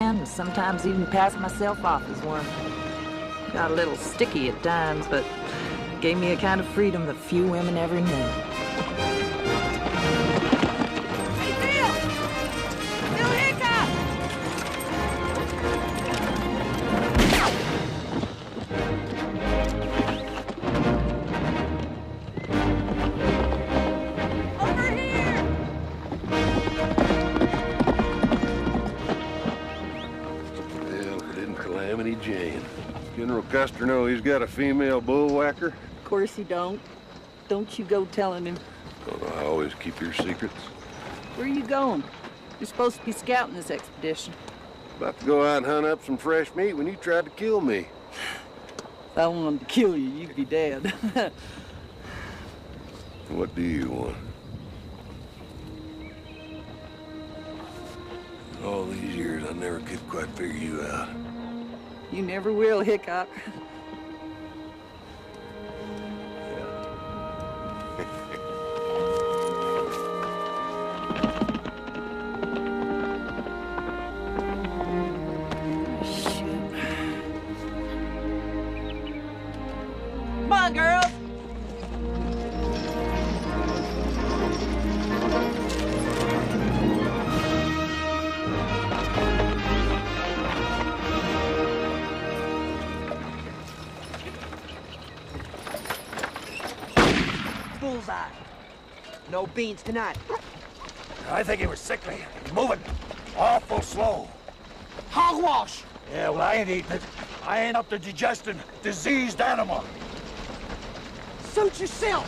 can, and sometimes even pass myself off as one. Got a little sticky at times, but gave me a kind of freedom that few women ever knew. Hey, Bill! Bill Hickok! Over here! Well, didn't Calamity Jane. General Custer know he's got a female bullwhacker? Of course he don't. Don't you go telling him. Don't know, I always keep your secrets. Where are you going? You're supposed to be scouting this expedition. About to go out and hunt up some fresh meat when you tried to kill me. If I wanted to kill you, you'd be dead. What do you want? All these years, I never could quite figure you out. You never will, Hickok. Come on, girls! Bullseye. No beans tonight. I think he was sickly. Moving awful slow. Hogwash! Yeah, well, I ain't eating it. I ain't up to digesting diseased animal. Suit yourself!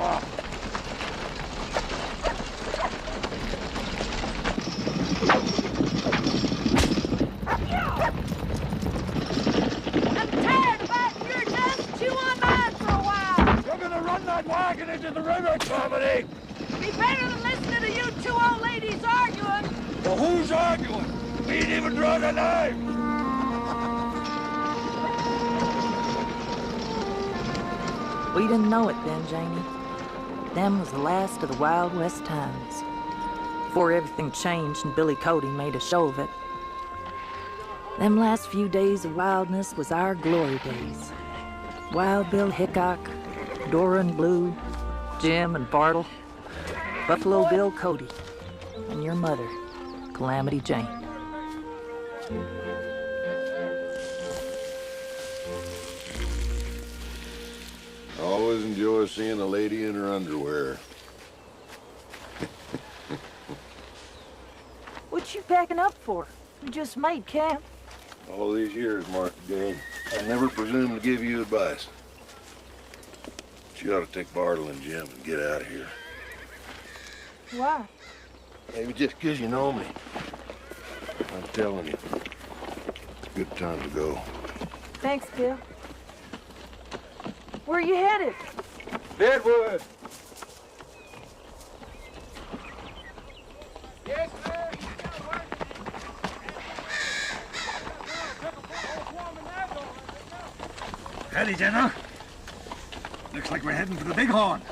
Oh. I'm tired of fighting your dust. Chew on mine for a while. You're gonna run that wagon into the river, Calamity! Be better than listening to you two old ladies arguing. Well, who's arguing? We ain't even drawn a knife! We didn't know it then, Janie. Them was the last of the Wild West times. Before everything changed and Billy Cody made a show of it. Them last few days of wildness was our glory days. Wild Bill Hickok, Dora and Blue, Jim and Bartle, Buffalo Bill Cody, and your mother, Calamity Jane. Always enjoy seeing a lady in her underwear. What you packing up for? We just made camp. All these years, Martha Jane, I never presumed to give you advice. But you ought to take Bartle and Jim and get out of here. Why? Maybe just 'cause you know me. I'm telling you, it's a good time to go. Thanks, Bill. Where are you headed? Deadwood! Yes, sir! Howdy, General. Looks like we're heading for the Bighorn.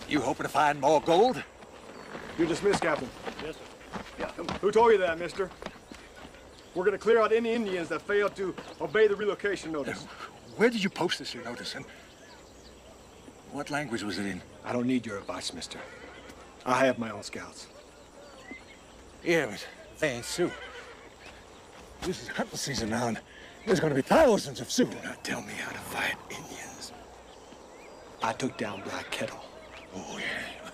You hoping to find more gold? You're dismissed, Captain. Yes, sir. Yeah. Who told you that, mister? We're gonna clear out any Indians that fail to obey the relocation notice. Where did you post this, your notice, and what language was it in? I don't need your advice, mister. I have my own scouts. Yeah, but they ain't Sioux. This is hunting season now, and there's gonna be thousands of Sioux. Do not tell me how to fight Indians. I took down Black Kettle. Oh,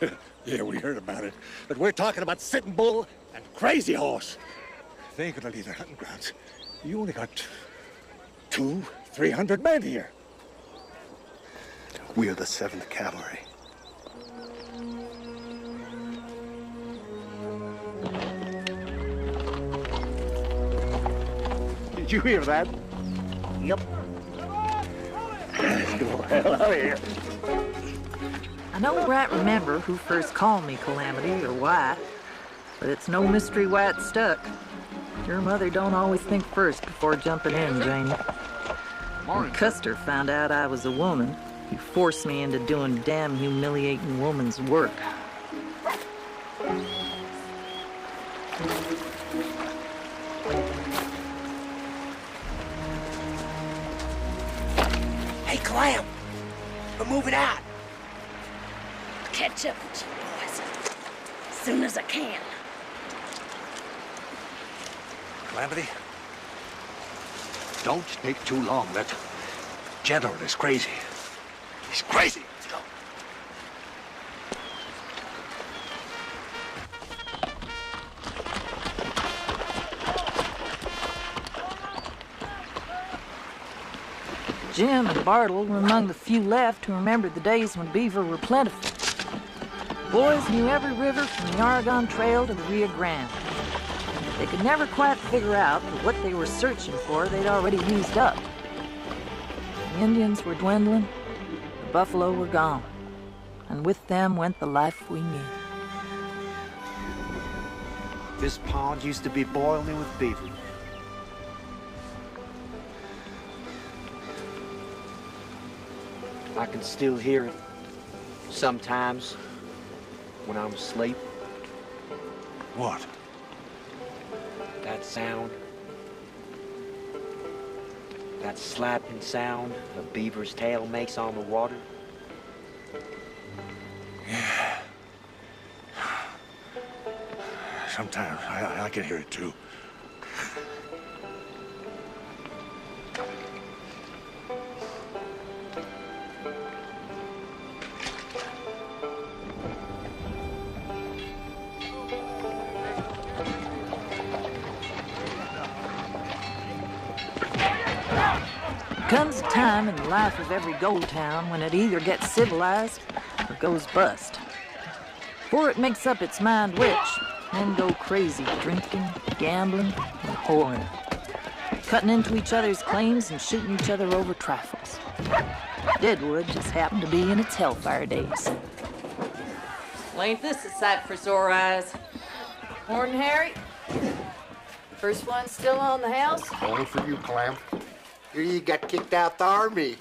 yeah. Yeah, we heard about it. But we're talking about Sitting Bull and Crazy Horse. They ain't gonna leave their hunting grounds. You only got 200-300 men here. We are the 7th Cavalry. Did you hear that? Yep. Let's go hell out of here. I don't right remember who first called me Calamity or why, but it's no mystery why it stuck. Your mother don't always think first before jumping in, Janie. When Custer found out I was a woman, he forced me into doing damn humiliating woman's work. Clam! We're moving out. Catch up with you boys. As soon as I can. Calamity? Don't take too long. That gentleman is crazy. He's crazy. Let's go. Jim and Bartle were among the few left who remembered the days when beaver were plentiful. Boys knew every river from the Oregon Trail to the Rio Grande. They could never quite figure out that what they were searching for they'd already used up. The Indians were dwindling, the buffalo were gone, and with them went the life we knew. This pond used to be boiling with beaver. I can still hear it sometimes when I'm asleep. What? That sound. That slapping sound a beaver's tail makes on the water. Yeah. Sometimes I can hear it too. Comes a time in the life of every gold town when it either gets civilized or goes bust. Before it makes up its mind which, men go crazy drinking, gambling, and whoring. Cutting into each other's claims and shooting each other over trifles. Deadwood just happened to be in its hellfire days. Well, ain't this a sight for sore eyes? Morning, Harry. First one still on the house? Only for you, Clam. You got kicked out the army.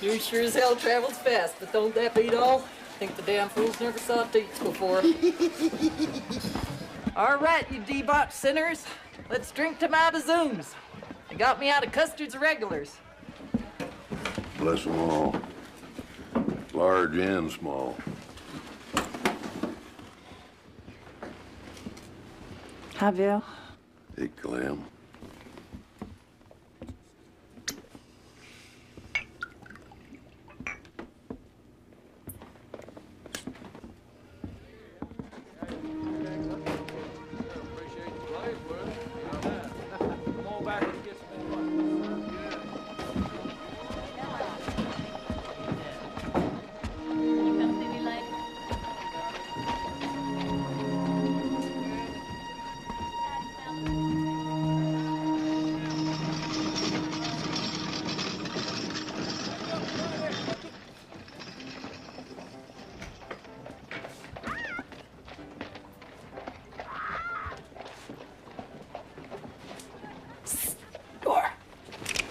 You sure as hell travels fast, but don't that beat all? Think the damn fools never saw teats before. All right, you debauched sinners. Let's drink to my bazooms. They got me out of Custard's regulars. Bless them all. Large and small. Javier, Hey, Clam.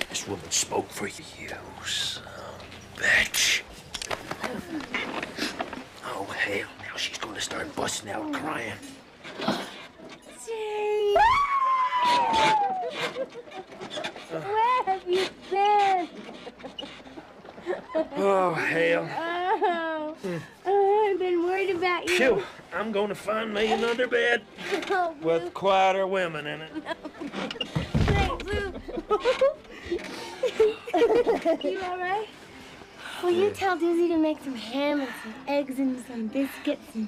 This woman spoke for you, son of a bitch. Oh, hell, now she's gonna start busting out crying. Jane! Where have you been? Oh, hell. Oh, I've been worried about you. Phew, I'm gonna find me another bed Oh, Blue. with quieter women in it. Hey, Blue. You all right? Will you tell Dizzy to make some ham and some eggs and some biscuits and,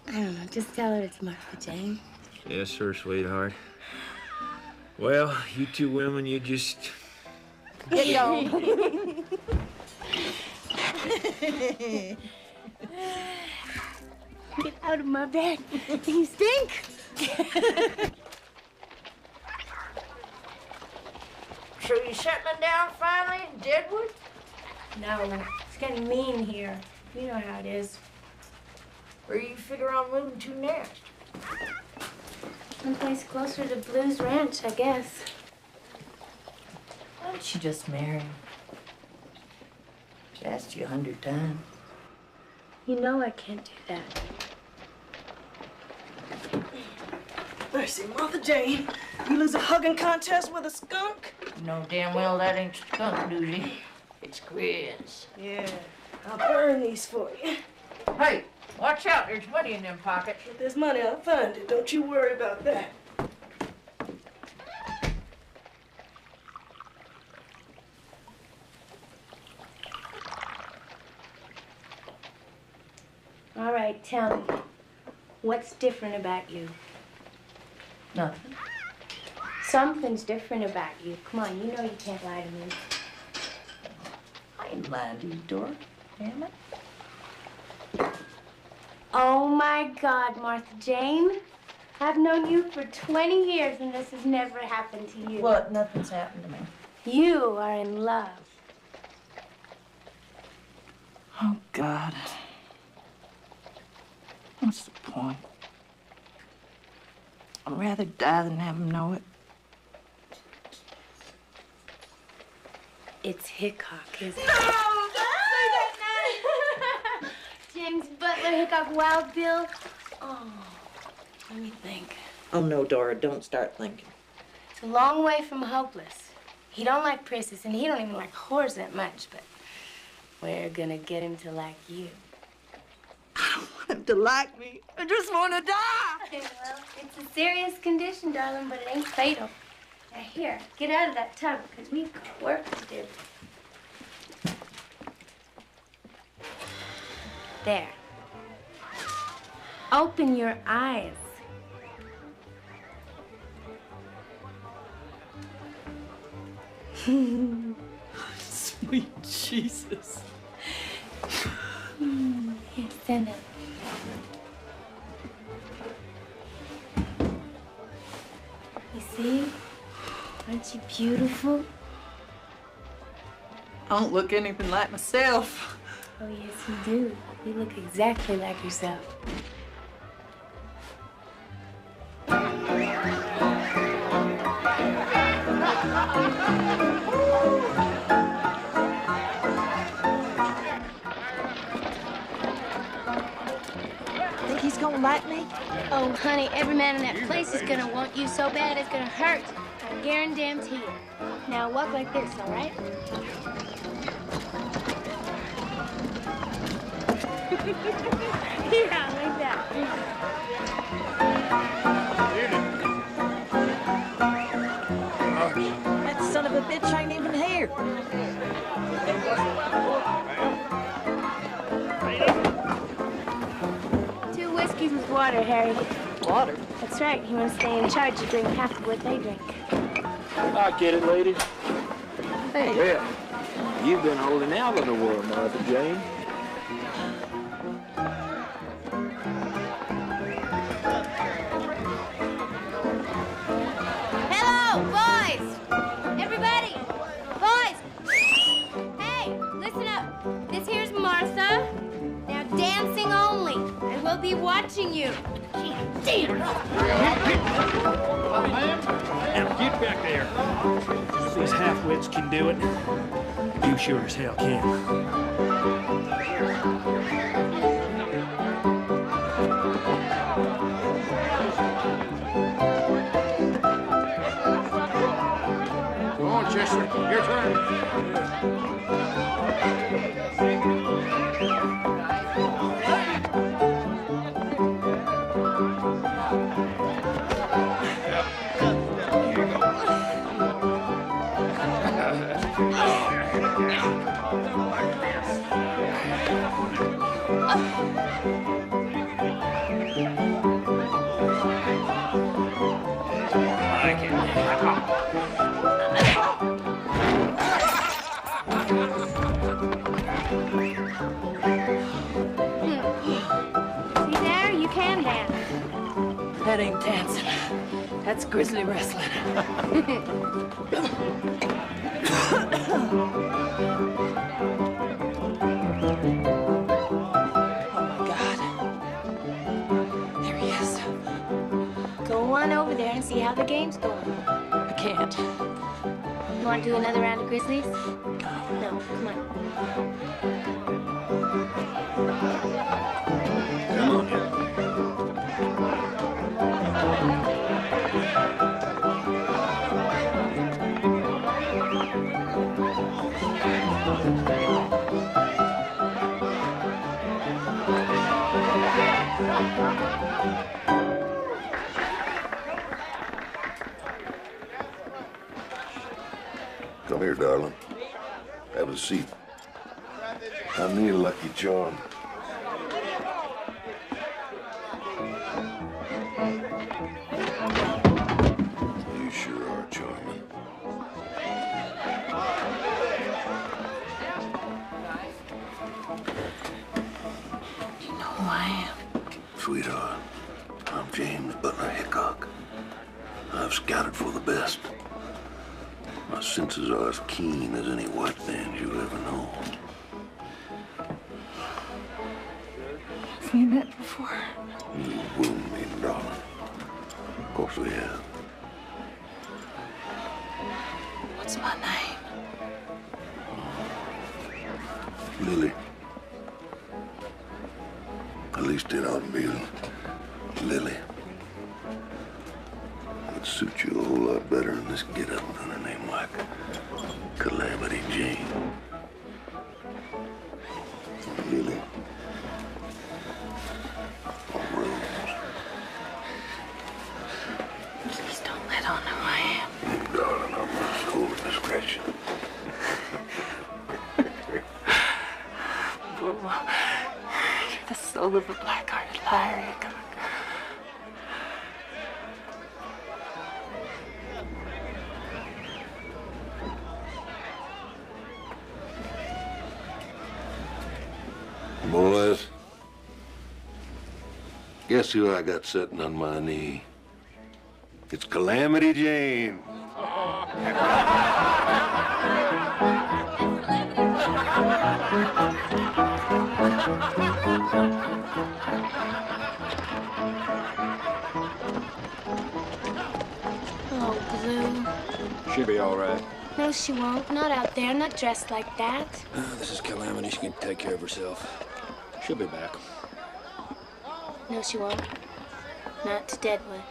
I don't know, just tell her it's Mark for Jane. Yes, sir, sweetheart. Well, you two women, you just... Get going. Get out of my bed. You stink. So you settling down finally in Deadwood? No, it's getting mean here. You know how it is. Where you figure on moving to next? Someplace closer to Blue's Ranch, I guess. Why don't you just marry him? She asked you 100 times. You know I can't do that. Mercy, Mother Jane. You lose a hugging contest with a skunk? You know damn well that ain't skunk duty. It's Grizz. Yeah, I'll burn these for you. Hey, watch out. There's money in them pockets. If there's money, I'll find it. Don't you worry about that. All right, tell me. What's different about you? Nothing. Something's different about you. Come on, you know you can't lie to me. I ain't lying to you, Dora. Damn it. Oh my God, Martha Jane. I've known you for 20 years and this has never happened to you. What? Nothing's happened to me. You are in love. Oh, God. What's the point? I'd rather die than have him know it. It's Hickok, isn't it? No, don't say that now. James Butler, Hickok, Wild Bill. Oh, let me think. Oh, no, Dora, don't start thinking. It's a long way from hopeless. He don't like Princess, and he don't even like whores that much, but we're gonna get him to like you. I don't want him to like me. I just want to die. Well, it's a serious condition, darling, but it ain't fatal. Now, here, get out of that tub, because we've got work to do. There. Open your eyes. Sweet Jesus. Here, stand up. You see? Aren't you beautiful? I don't look anything like myself. Oh, yes, you do. You look exactly like yourself. Think he's gonna like me? Oh, honey, every man in that place is gonna want you so bad it's gonna hurt. I guarantee you. Now walk like this, all right? Yeah, like that. That son of a bitch ain't even here. Two whiskeys with water, Harry. Water? That's right. You want to stay in charge, you drink half of what they drink. I get it, lady. Hey. Well, you've been holding out of the world, Martha Jane. Hello, boys! Everybody! Boys! Hey, listen up. This here's Martha. Now dancing only, and we'll be watching you. Damn! Now get back there. If these half-wits can do it, you sure as hell can. Come on, Chester. Your turn. See there? You can dance. That ain't dancing. That's grizzly wrestling. Go on over there and see how the game's going. I can't. You want to do another round of Grizzlies? No, come on. Come on. Come here, darling. Have a seat. I need a lucky charm. You sure are charming. You know who I am? Sweetheart, I'm James Butler Hickok. I've scouted for the best. My senses are as keen as any white man's you'll ever know. Have we met before? You wound me, darling. Of course we have. What's my name? Lily. At least it ought to be Lily. Would suit you a whole lot better in this get-up than a name like Calamity Jane. Lily. Or Rose. Please don't let on who I am. Darling, I'm a soul of discretion. You're the soul of a black-hearted liar, Hickok. Boys, guess who I got sitting on my knee? It's Calamity Jane. Oh, Blue. She'll be all right. No, she won't. Not out there. Not dressed like that. This is Calamity. She can take care of herself. She'll be back. No, she won't. Not to Deadwood.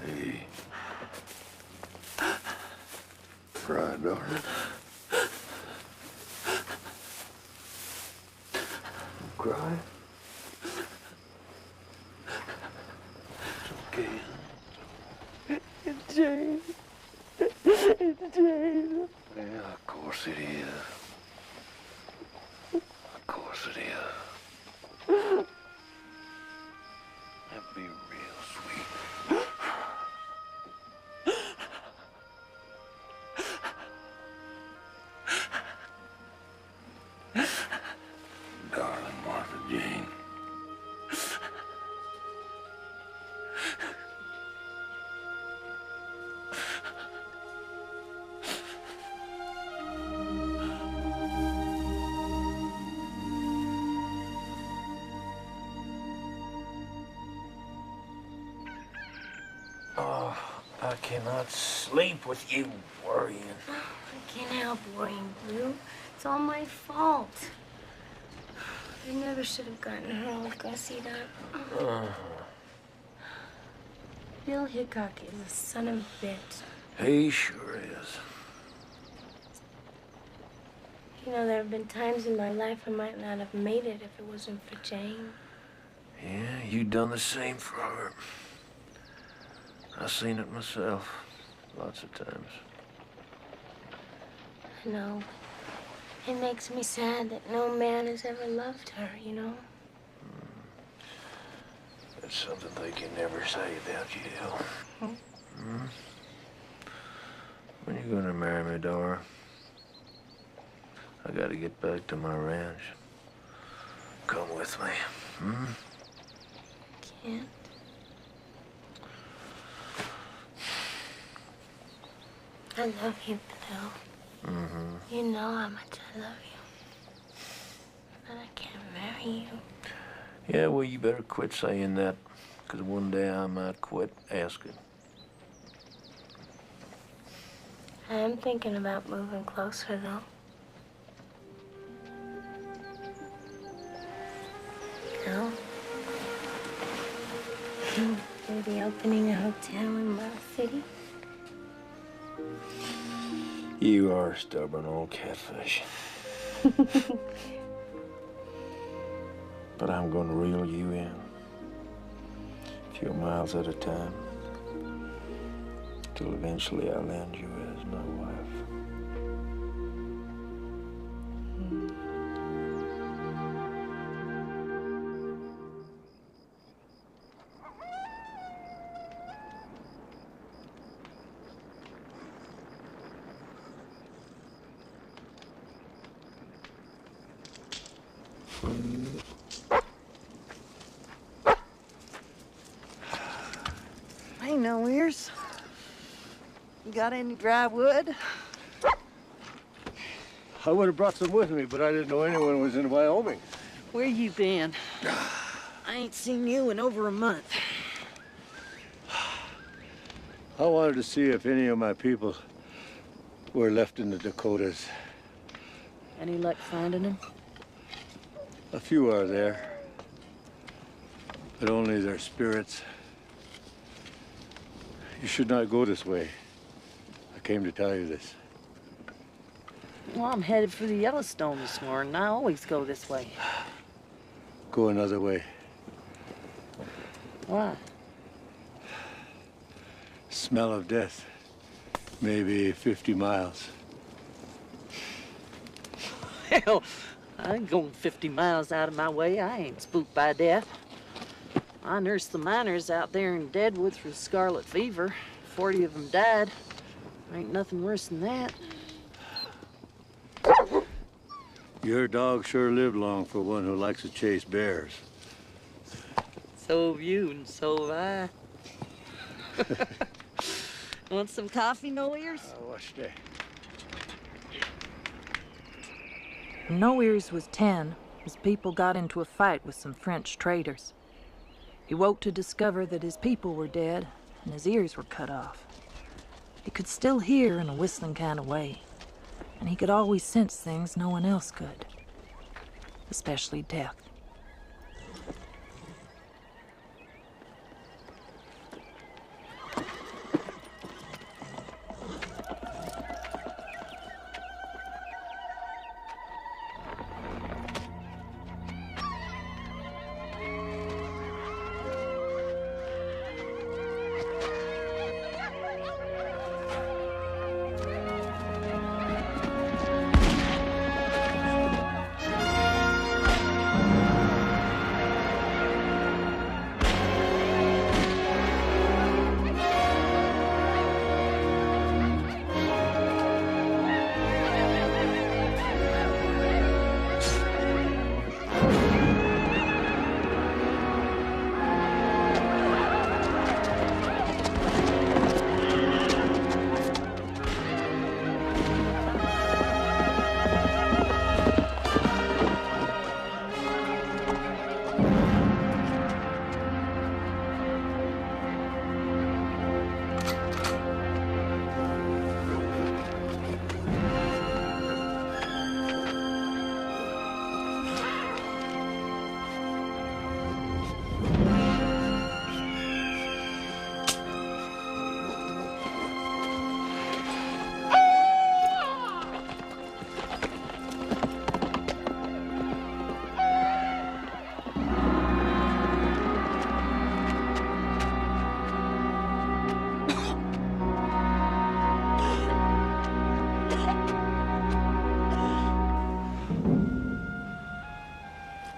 Hey. Cry, darling. Cry. It's okay. It's Jane. It's Jane. Yeah, of course it is. Of course it is. That'd be real sweet. Darling Martha Jane. Oh, I cannot sleep with you worrying. I can't help worrying, Blue. It's all my fault. I never should have gotten her all gussied up. Bill Hickok is a son of a bitch. He sure is. You know, there have been times in my life I might not have made it if it wasn't for Jane. Yeah, you done the same for her. I seen it myself, lots of times. I know. It makes me sad that no man has ever loved her, you know? That's something they can never say about you. Hmm? When you gonna marry me, Dora? I gotta get back to my ranch. Come with me, hmm? Can't. I love you, Bill. Mm-hmm. You know how much I love you. But I can't marry you. Yeah, well, you better quit saying that, because one day I might quit asking. I am thinking about moving closer, though. be opening a hotel in my city? You are a stubborn old catfish. But I'm gonna reel you in. A few miles at a time. Till eventually I land you as my wife. Hey, no ears. You got any dry wood? I would have brought some with me, but I didn't know anyone was in Wyoming. Where you been? I ain't seen you in over a month. I wanted to see if any of my people were left in the Dakotas. Any luck finding him? A few are there, but only their spirits. You should not go this way. I came to tell you this. Well, I'm headed for the Yellowstone this morning. I always go this way. Go another way. Why? Smell of death. Maybe 50 miles. Hell, I ain't going 50 miles out of my way. I ain't spooked by death. I nursed the miners out there in Deadwoods with scarlet fever. 40 of them died. Ain't nothing worse than that. Your dog sure lived long for one who likes to chase bears. So have you, and so have I. Want some coffee, no ears? Watch that. No Ears was 10. His people got into a fight with some French traders. He woke to discover that his people were dead and his ears were cut off. He could still hear in a whistling kind of way, and he could always sense things no one else could, especially death.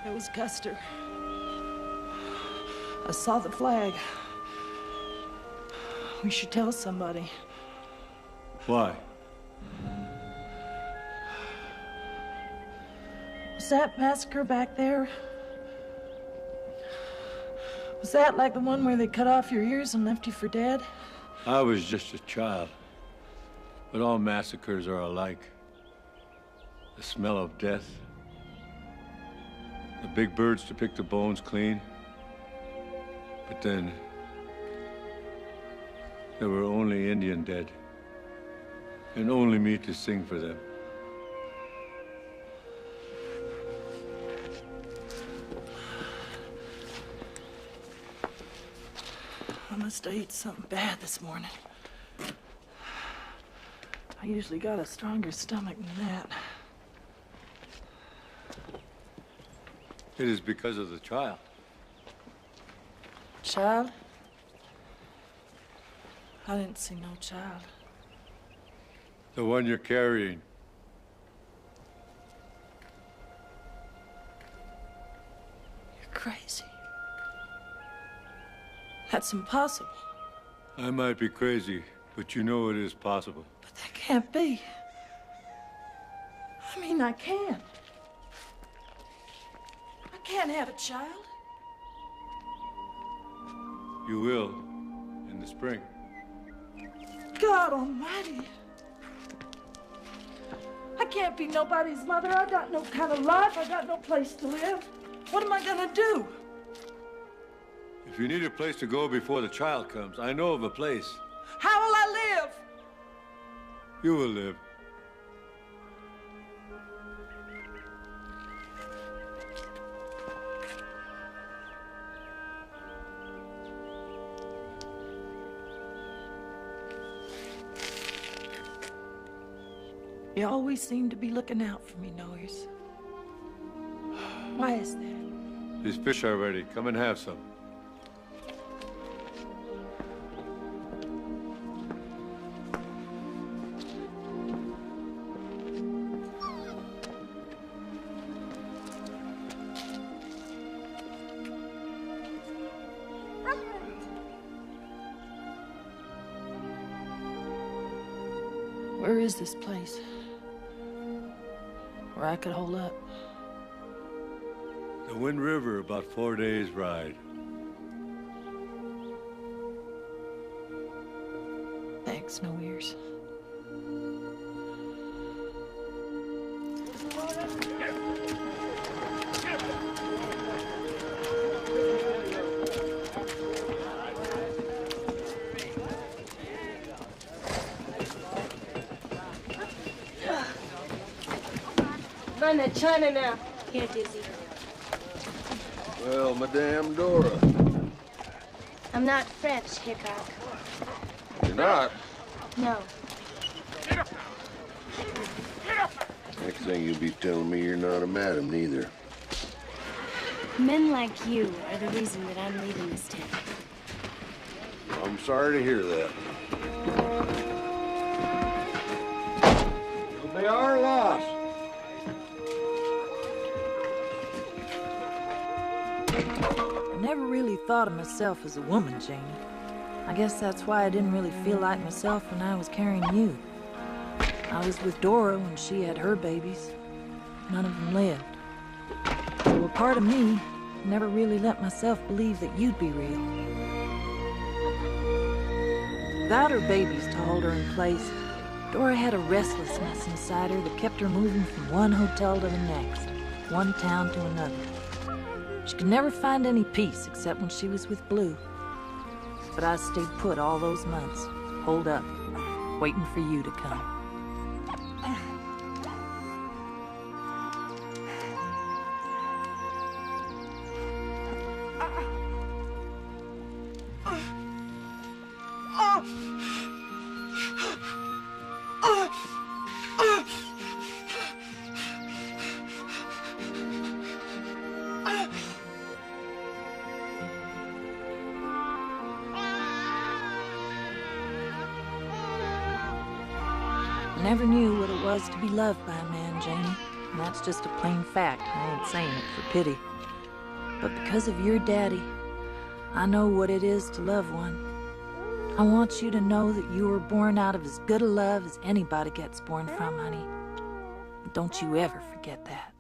It was Custer. I saw the flag. We should tell somebody. Why? Was that massacre back there? Was that like the one where they cut off your ears and left you for dead? I was just a child. But all massacres are alike. The smell of death. The big birds to pick the bones clean. But then, there were only Indian dead. And only me to sing for them. I must have eaten something bad this morning. I usually got a stronger stomach than that. It is because of the child. Child? I didn't see no child. The one you're carrying. You're crazy. That's impossible. I might be crazy, but you know it is possible. But that can't be. I mean, I can. I can't have a child. You will, in the spring. God almighty. I can't be nobody's mother. I got no kind of life. I got no place to live. What am I gonna do? If you need a place to go before the child comes, I know of a place. How will I live? You will live. You always seem to be looking out for me, Noyes. Why is that? These fish are ready. Come and have some. Where is this place? Where I could hold up? The Wind River, about 4 days' ride. Thanks, No Ears. Find that China now. Here, Dizzy. Well, Madame Dora. I'm not French, Hickok. You're not? No. Next thing you'll be telling me you're not a madam, neither. Men like you are the reason that I'm leaving this town. I'm sorry to hear that. It'll be our loss. I never really thought of myself as a woman, Janie. I guess that's why I didn't really feel like myself when I was carrying you. I was with Dora when she had her babies. None of them lived. So a part of me never really let myself believe that you'd be real. Without her babies to hold her in place, Dora had a restlessness inside her that kept her moving from one hotel to the next, one town to another. She could never find any peace except when she was with Blue. But I stayed put all those months, holed up, waiting for you to come. I never knew what it was to be loved by a man, Janie. And that's just a plain fact. I ain't saying it for pity. But because of your daddy, I know what it is to love one. I want you to know that you were born out of as good a love as anybody gets born from, honey. Don't you ever forget that.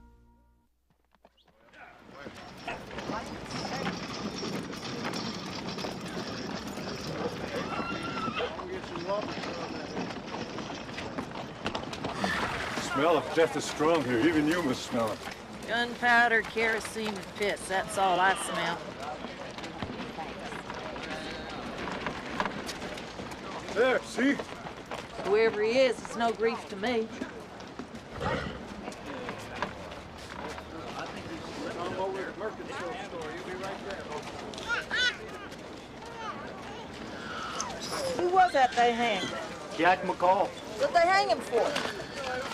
The smell of death is strong here. Even you must smell it. Gunpowder, kerosene, and piss. That's all I smell. There, see? Whoever he is, it's no grief to me. Who was that they hanged? Jack McCall. What'd they hang him for?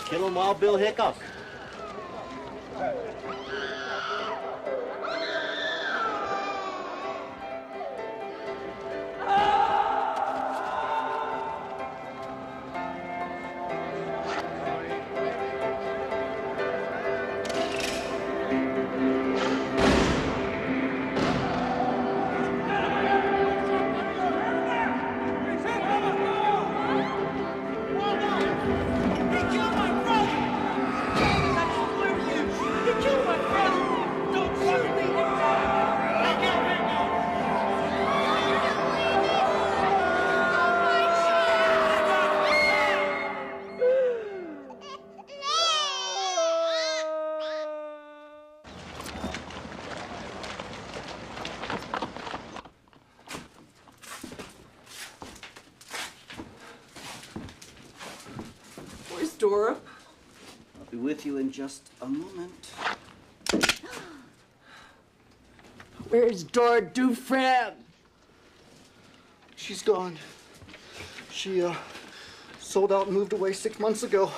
Killing Wild Bill Hickok. Where's Dora? I'll be with you in just a moment. Where's Dora Dufresne? She's gone. She, sold out and moved away 6 months ago.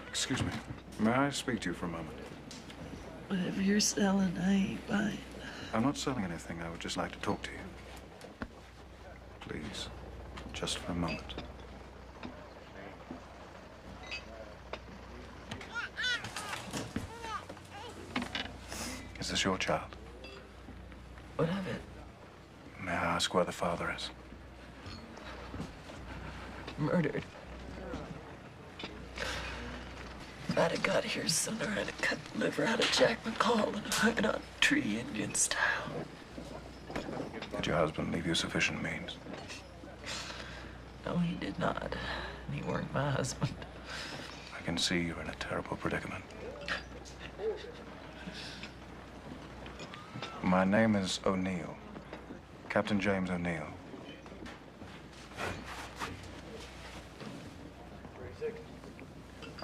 Excuse me. May I speak to you for a moment? Whatever you're selling, I ain't buying. I'm not selling anything. I would just like to talk to you. Please. Just for a moment. Is this your child? What of it? May I ask where the father is? Murdered. If I'd have got here sooner, I'd have cut the liver out of Jack McCall and hung it on a tree, Indian style. Did your husband leave you sufficient means? No, he did not. And he weren't my husband. I can see you're in a terrible predicament. My name is O'Neill. Captain James O'Neill.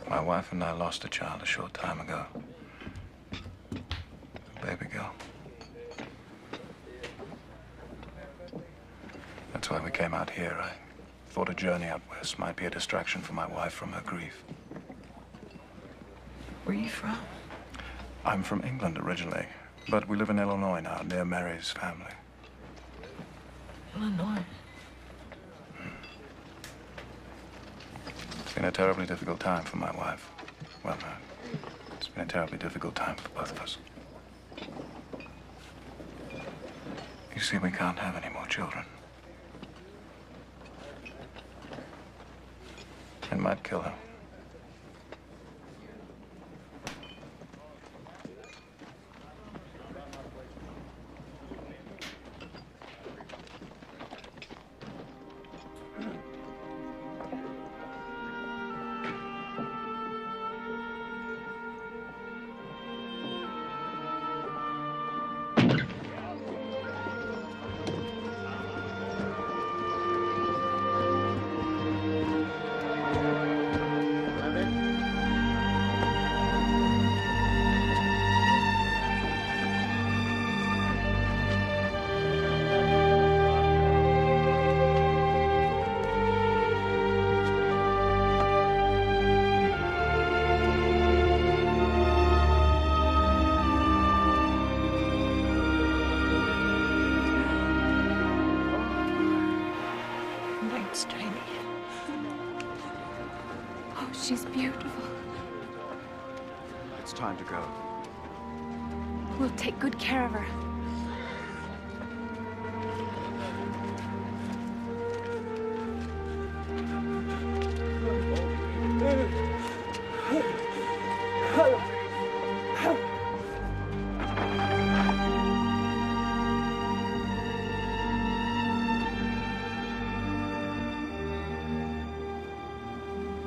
My wife and I lost a child a short time ago. A baby girl. That's why we came out here. I thought a journey out west might be a distraction for my wife from her grief. Where are you from? I'm from England originally, but we live in Illinois now, near Mary's family. Illinois? It's been a terribly difficult time for my wife. Well, it's been a terribly difficult time for both of us. You see, we can't have any more children. It might kill her. She's beautiful. It's time to go. We'll take good care of her.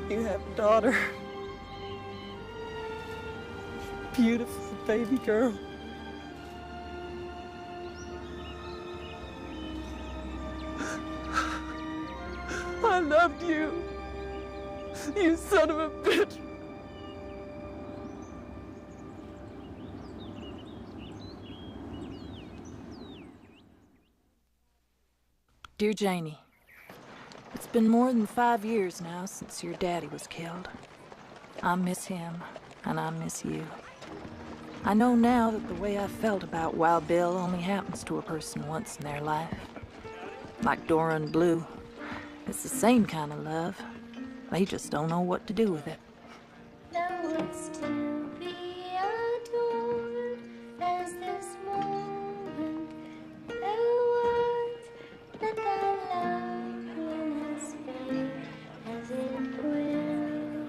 You have a daughter. beautiful baby girl. I loved you. You son of a bitch. Dear Janie, it's been more than 5 years now since your daddy was killed. I miss him, and I miss you. I know now that the way I felt about Wild Bill only happens to a person once in their life. Like Dora and Blue, it's the same kind of love. They just don't know what to do with it. Now it's to be adored as this moment there was that thy love will as fade as it will,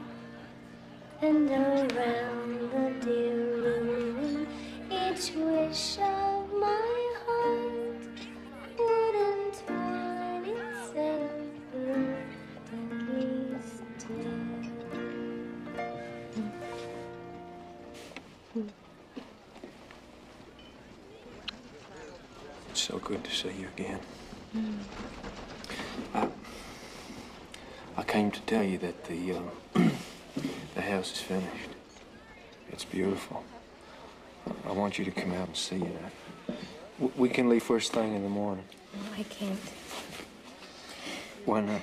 and around the dear room each wish of my heart would entwine itself perfectly still. It's so good to see you again. I came to tell you that the the house is finished. It's beautiful. I want you to come out and see it. We can leave first thing in the morning. No, I can't. Why not?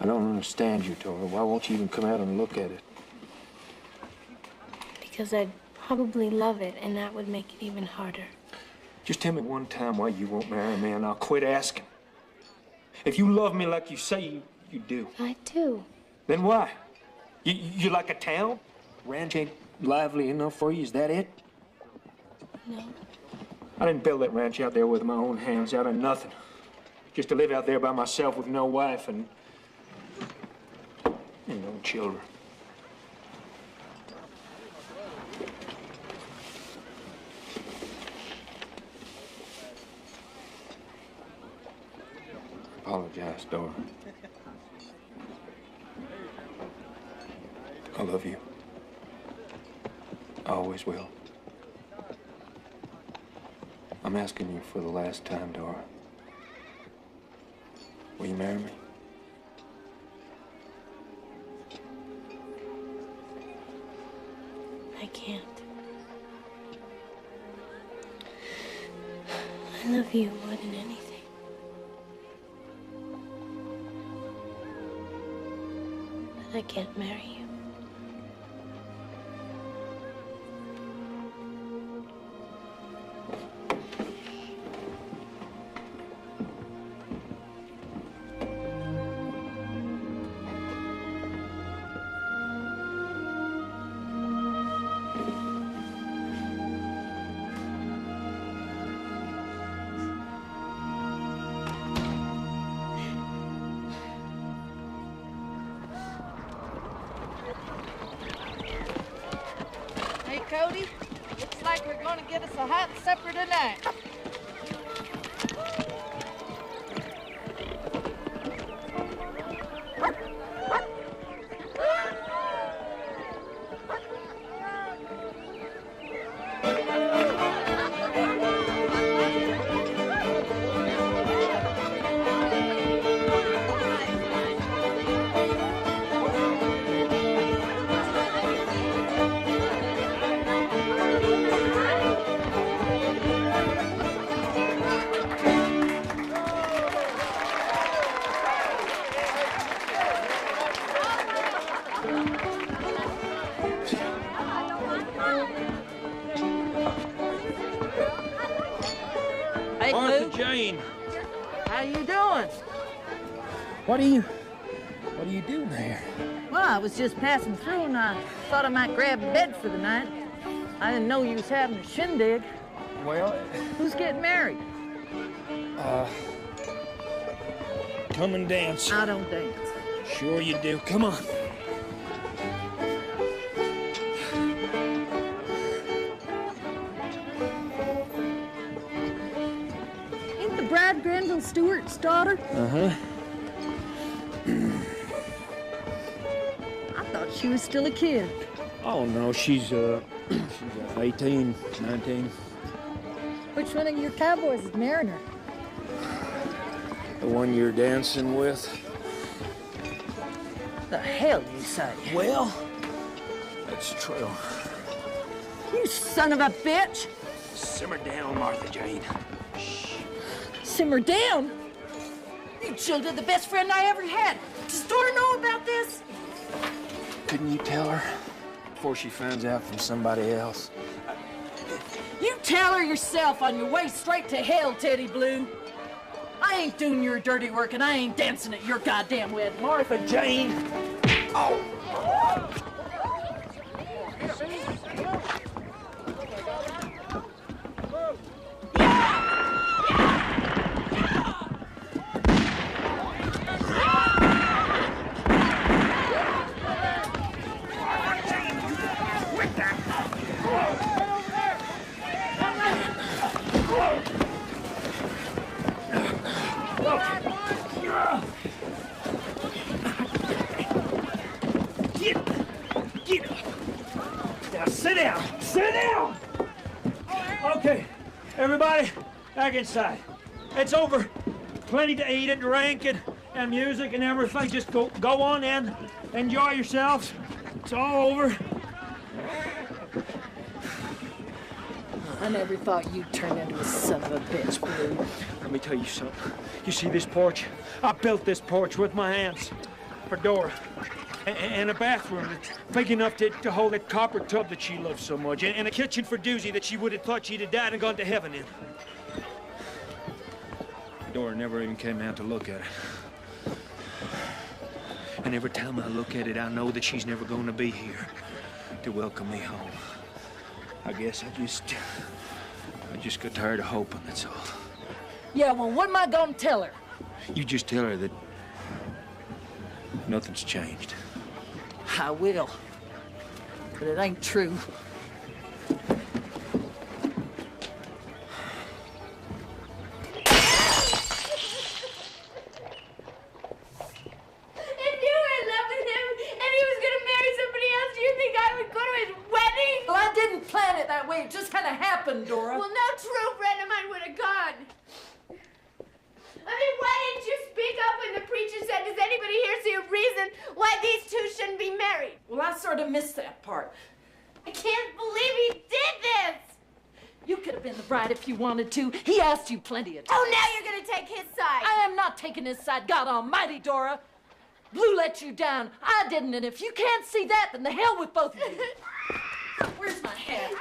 I don't understand you, Tora. Why won't you even come out and look at it? Because I'd probably love it, and that would make it even harder. Just tell me one time why you won't marry me, and I'll quit asking. If you love me like you say you do. I do. Then why? You like a town? Ranch ain't lively enough for you, is that it? No. I didn't build that ranch out there with my own hands, out of nothing. Just to live out there by myself with no wife and no children. Apologize, Dora. I love you. I always will. I'm asking you for the last time, Dora. Will you marry me? I can't. I love you more than anything. But I can't marry you. Hey, Cody, looks like we're gonna get us a hot supper tonight. Hey, Martha Lou. Jane. How you doing? What are you doing here? Well, I was just passing through and I thought I might grab a bed for the night. I didn't know you was having a shindig. Well, Who's getting married? come and dance. I don't dance. Sure you do. Come on. Ain't the bride Granville Stewart's daughter? Uh-huh. I thought she was still a kid. Oh, no, she's 18, 19. Which one of your cowboys is marrying her? The one you're dancing with? The hell you say? Well, that's true. You son of a bitch! Simmer down, Martha Jane. Simmer down? You chilled the best friend I ever had. Does Dora know about this? Couldn't you tell her before she finds out from somebody else? You tell her yourself on your way straight to hell, Teddy Blue. I ain't doing your dirty work, and I ain't dancing at your goddamn wedding. Martha Jane! Oh! Get up. Now sit down. Sit down. Okay, everybody, back inside. It's over. Plenty to eat and drink and music and everything. Just go on in. Enjoy yourselves. It's all over. I never thought you'd turn into a son of a bitch, Blue. Let me tell you something. You see this porch? I built this porch with my hands for Dora. And a bathroom that's big enough to hold that copper tub that she loves so much. And a kitchen for Doozy that she would have thought she'd have died and gone to heaven in. Dora never even came out to look at it. And every time I look at it, I know that she's never going to be here to welcome me home. I guess I just got tired of hoping, that's all. Yeah, well, what am I gonna tell her? You just tell her that nothing's changed. I will. But it ain't true. It just kind of happened, Dora. Well, no true friend of mine would have gone. I mean, why didn't you speak up when the preacher said, does anybody here see a reason why these two shouldn't be married? Well, I sort of missed that part. I can't believe he did this. You could have been the bride if you wanted to. He asked you plenty of times. Oh, now you're going to take his side. I am not taking his side. God almighty, Dora. Blue let you down. I didn't, and if you can't see that, then the hell with both of you. Where's my hat?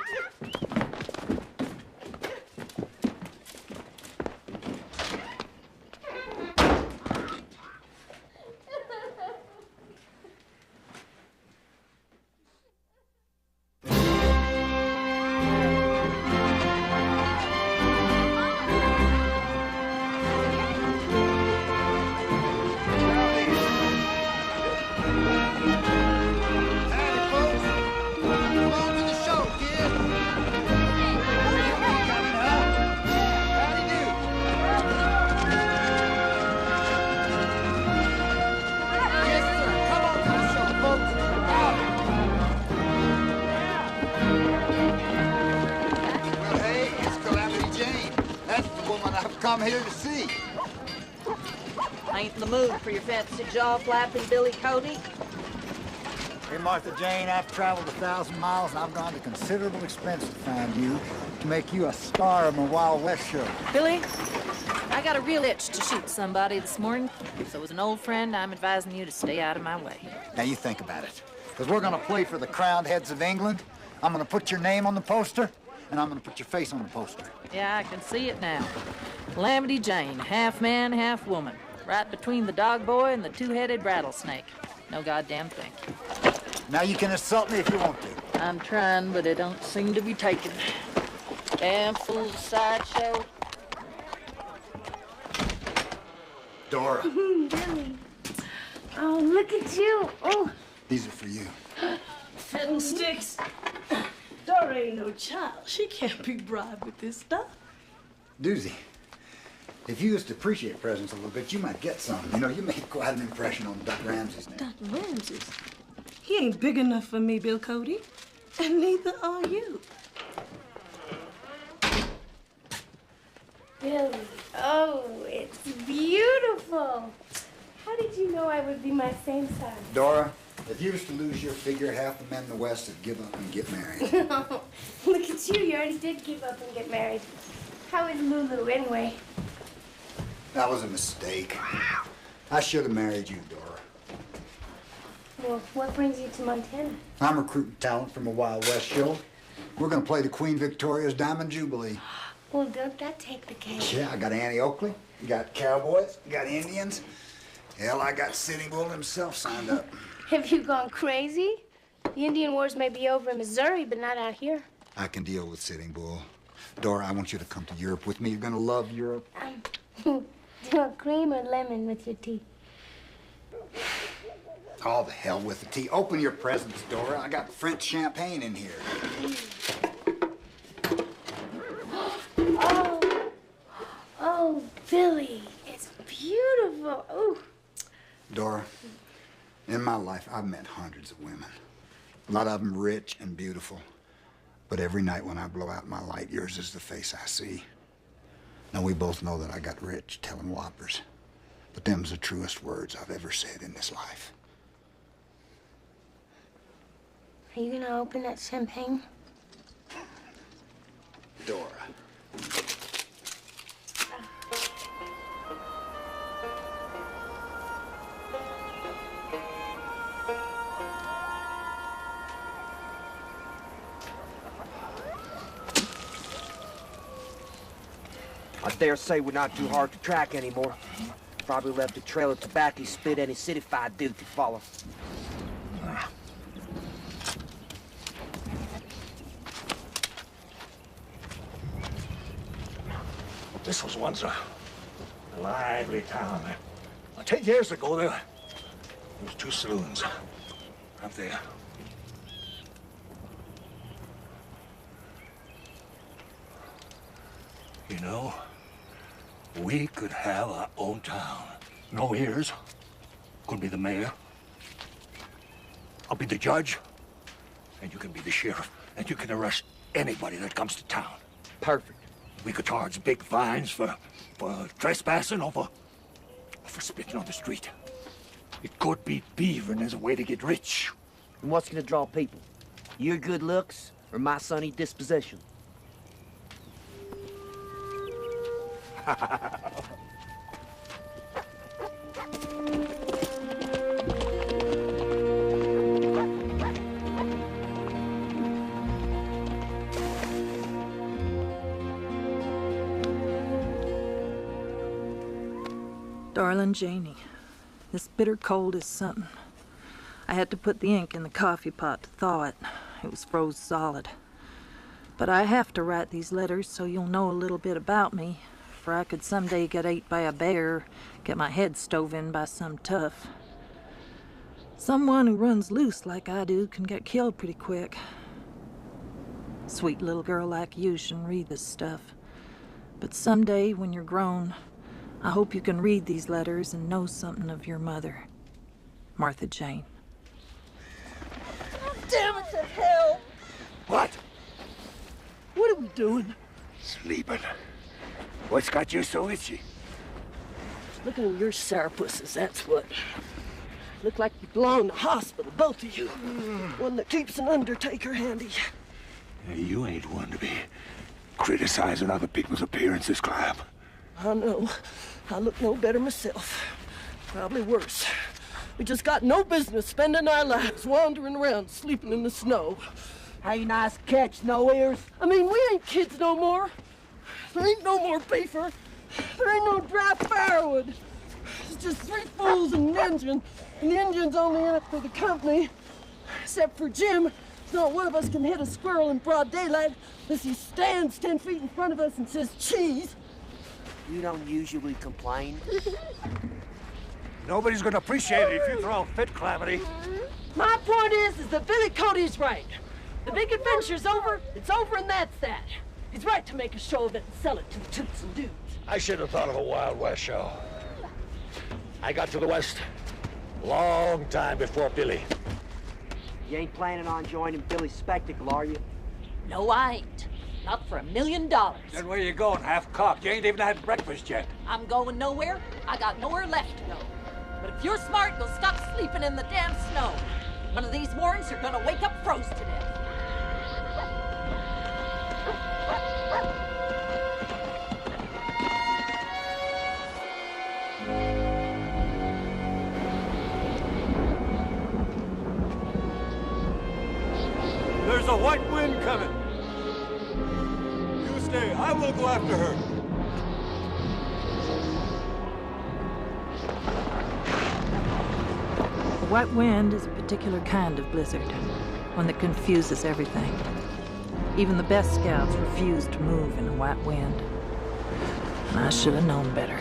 I'm here to see. I ain't in the mood for your fancy jaw-flapping Billy Cody. Hey, Martha Jane, I've traveled 1,000 miles and I've gone to considerable expense to find you, to make you a star of my Wild West show. Billy, I got a real itch to shoot somebody this morning. So as an old friend, I'm advising you to stay out of my way. Now you think about it. Because we're going to play for the crowned heads of England. I'm going to put your name on the poster, and I'm going to put your face on the poster. Yeah, I can see it now. Calamity Jane, half man, half woman. Right between the dog boy and the two-headed rattlesnake. No goddamn thing. Now you can insult me if you want to. I'm trying, but it don't seem to be taking. Damn fool sideshow. Dora. Billy. Oh, look at you. Oh. These are for you. Fiddlesticks. Dora ain't no child. She can't be bribed with this stuff. Doozy, if you used to appreciate presents a little bit, you might get some. You know, you made quite an impression on Doc Ramsey's name. Dr. Ramsey's? He ain't big enough for me, Bill Cody. And neither are you. Billy, oh, it's beautiful. How did you know I would be my same size? Dora, if you was to lose your figure, half the men in the West would give up and get married. Look at you. You already did give up and get married. How is Lulu, anyway? That was a mistake. I should have married you, Dora. Well, what brings you to Montana? I'm recruiting talent from a Wild West show. We're gonna play the Queen Victoria's Diamond Jubilee. Well, don't that take the cake? Yeah, I got Annie Oakley, got cowboys, got Indians. Hell, I got Sitting Bull himself signed up. Have you gone crazy? The Indian Wars may be over in Missouri, but not out here. I can deal with Sitting Bull. Dora, I want you to come to Europe with me. You're gonna love Europe. Do you want cream or lemon with your tea? Oh, the hell with the tea. Open your presents, Dora. I got French champagne in here. Oh, Billy, it's beautiful. Ooh. Dora, in my life, I've met hundreds of women. A lot of them rich and beautiful. But every night when I blow out my light, yours is the face I see. Now, we both know that I got rich telling whoppers. But them's the truest words I've ever said in this life. Are you gonna open that champagne? Dora. I dare say we're not too hard to track anymore. Probably left a trail of tobacco spit any city-fied dude could follow. This was once a lively town. 10 years ago, there was 2 saloons up there. You know, we could have our own town. No ears. Could be the mayor. I'll be the judge. And you can be the sheriff. And you can arrest anybody that comes to town. Perfect. We could charge big fines for trespassing or for spitting on the street. It could be beavering as a way to get rich. And what's gonna draw people? Your good looks or my sunny disposition? Darling Janie, this bitter cold is something. I had to put the ink in the coffee pot to thaw it. It was froze solid. But I have to write these letters so you'll know a little bit about me, for I could someday get ate by a bear, get my head stove in by some tough. Someone who runs loose like I do can get killed pretty quick. Sweet little girl like you shouldn't read this stuff. But someday, when you're grown, I hope you can read these letters and know something of your mother, Martha Jane. Oh, damn it to hell! What? What are we doing? Sleeping. What's got you so itchy? Looking at your sourpusses, that's what. Look like you belong in the hospital, both of you. One that keeps an undertaker handy. Hey, you ain't one to be criticizing other people's appearances, Clem. I know. I look no better myself. Probably worse. We just got no business spending our lives wandering around sleeping in the snow. Hey, nice catch, no ears. I mean, we ain't kids no more. There ain't no more beefer. There ain't no dry firewood. It's just 3 fools and an engine, and the engine's only in it for the company. Except for Jim, not one of us can hit a squirrel in broad daylight unless he stands 10 feet in front of us and says cheese. You don't usually complain. Nobody's gonna appreciate it if you throw a fit, Calamity. My point is that Billy Cody's right. The big adventure's over, it's over, and that's that. He's right to make a show of it and sell it to the toots and dudes. I should have thought of a Wild West show. I got to the West long time before Billy. You ain't planning on joining Billy's spectacle, are you? No, I ain't. Not for $1 million. Then where you going, half-cocked? You ain't even had breakfast yet. I'm going nowhere. I got nowhere left to go. But if you're smart, you'll stop sleeping in the damn snow. One of these mornings, you're gonna wake up froze to death. There's a white wind coming. You stay. I will go after her. The white wind is a particular kind of blizzard, one that confuses everything. Even the best scouts refuse to move in a white wind. And I should have known better.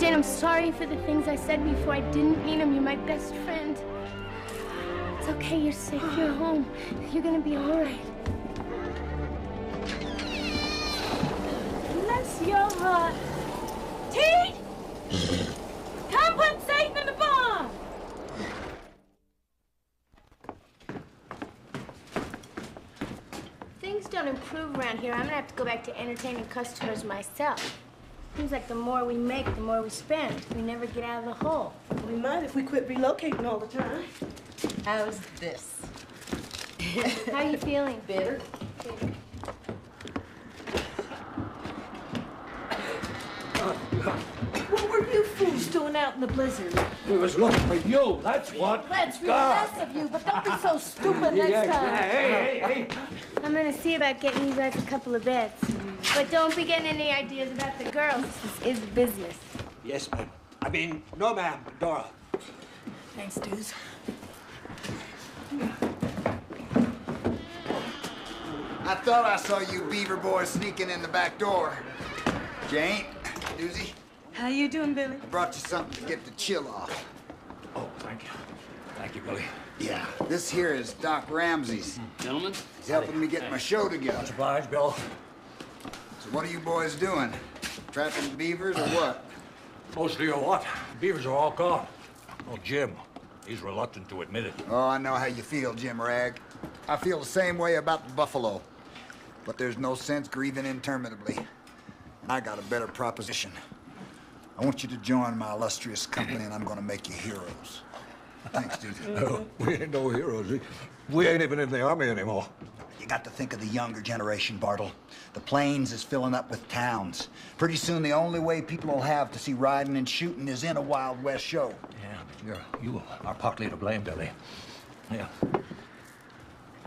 I'm sorry for the things I said before. I didn't mean them. You're my best friend. It's okay. You're safe. You're home. You're gonna be all right. Bless your heart. Teet! Come put Satan in the barn! Things don't improve around here. I'm gonna have to go back to entertaining customers myself. Seems like the more we make, the more we spend. We never get out of the hole. We might if we quit relocating all the time. How's this? How are you feeling? Bitter. What were you fools doing out in the blizzard? We was looking for you, that's what. That's real nice of you, but don't be so stupid next time. Hey. I'm gonna see about getting you guys a couple of beds. But don't be getting any ideas about the girls. This is business. Yes, ma'am. I mean, no, ma'am, Dora. Thanks, dudes. I thought I saw you beaver boys sneaking in the back door. Jane, Doozy. How you doing, Billy? I brought you something to get the chill off. Oh, thank you. Thank you, Billy. Yeah, this here is Doc Ramsey's. Gentlemen. He's helping me get my show together. Much obliged, Bill. So what are you boys doing? Trapping beavers or what? Mostly or what? Beavers are all gone. Oh, Jim, he's reluctant to admit it. Oh, I know how you feel, Jim Rag. I feel the same way about the buffalo. But there's no sense grieving interminably. I got a better proposition. I want you to join my illustrious company, and I'm gonna make you heroes. Thanks, dude. No, we ain't no heroes. We ain't even in the army anymore. You got to think of the younger generation, Bartle. The plains is filling up with towns. Pretty soon, the only way people will have to see riding and shooting is in a Wild West show. Yeah, you are partly to blame, Billy. Yeah.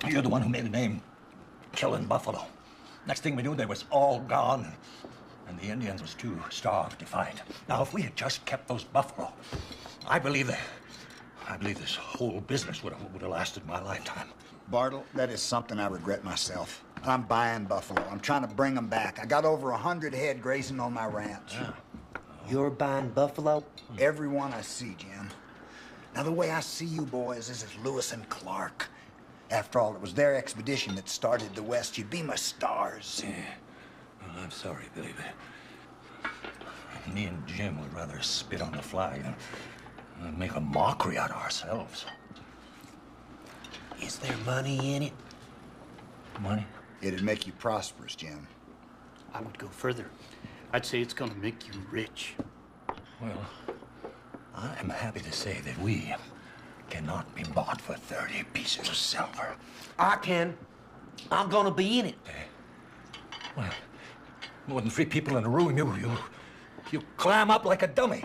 You're the one who made a name killing buffalo. Next thing we knew, they was all gone. And the Indians was too starved to fight. Now, if we had just kept those buffalo, I believe this whole business would have lasted my lifetime. Bartle, that is something I regret myself. I'm buying buffalo. I'm trying to bring them back. I got over 100 head grazing on my ranch. Yeah. You're buying buffalo? Every one I see, Jim. Now, the way I see you boys is as Lewis and Clark. After all, it was their expedition that started the West. You'd be my stars. Yeah. Well, I'm sorry, Billy, but me and Jim would rather spit on the fly Make a mockery out of ourselves. Is there money in it? Money? It'd make you prosperous, Jim. I would go further. I'd say it's gonna make you rich. Well, I am happy to say that we cannot be bought for 30 pieces of silver. I can. I'm gonna be in it. Well, more than 3 people in a room, you clam up like a dummy.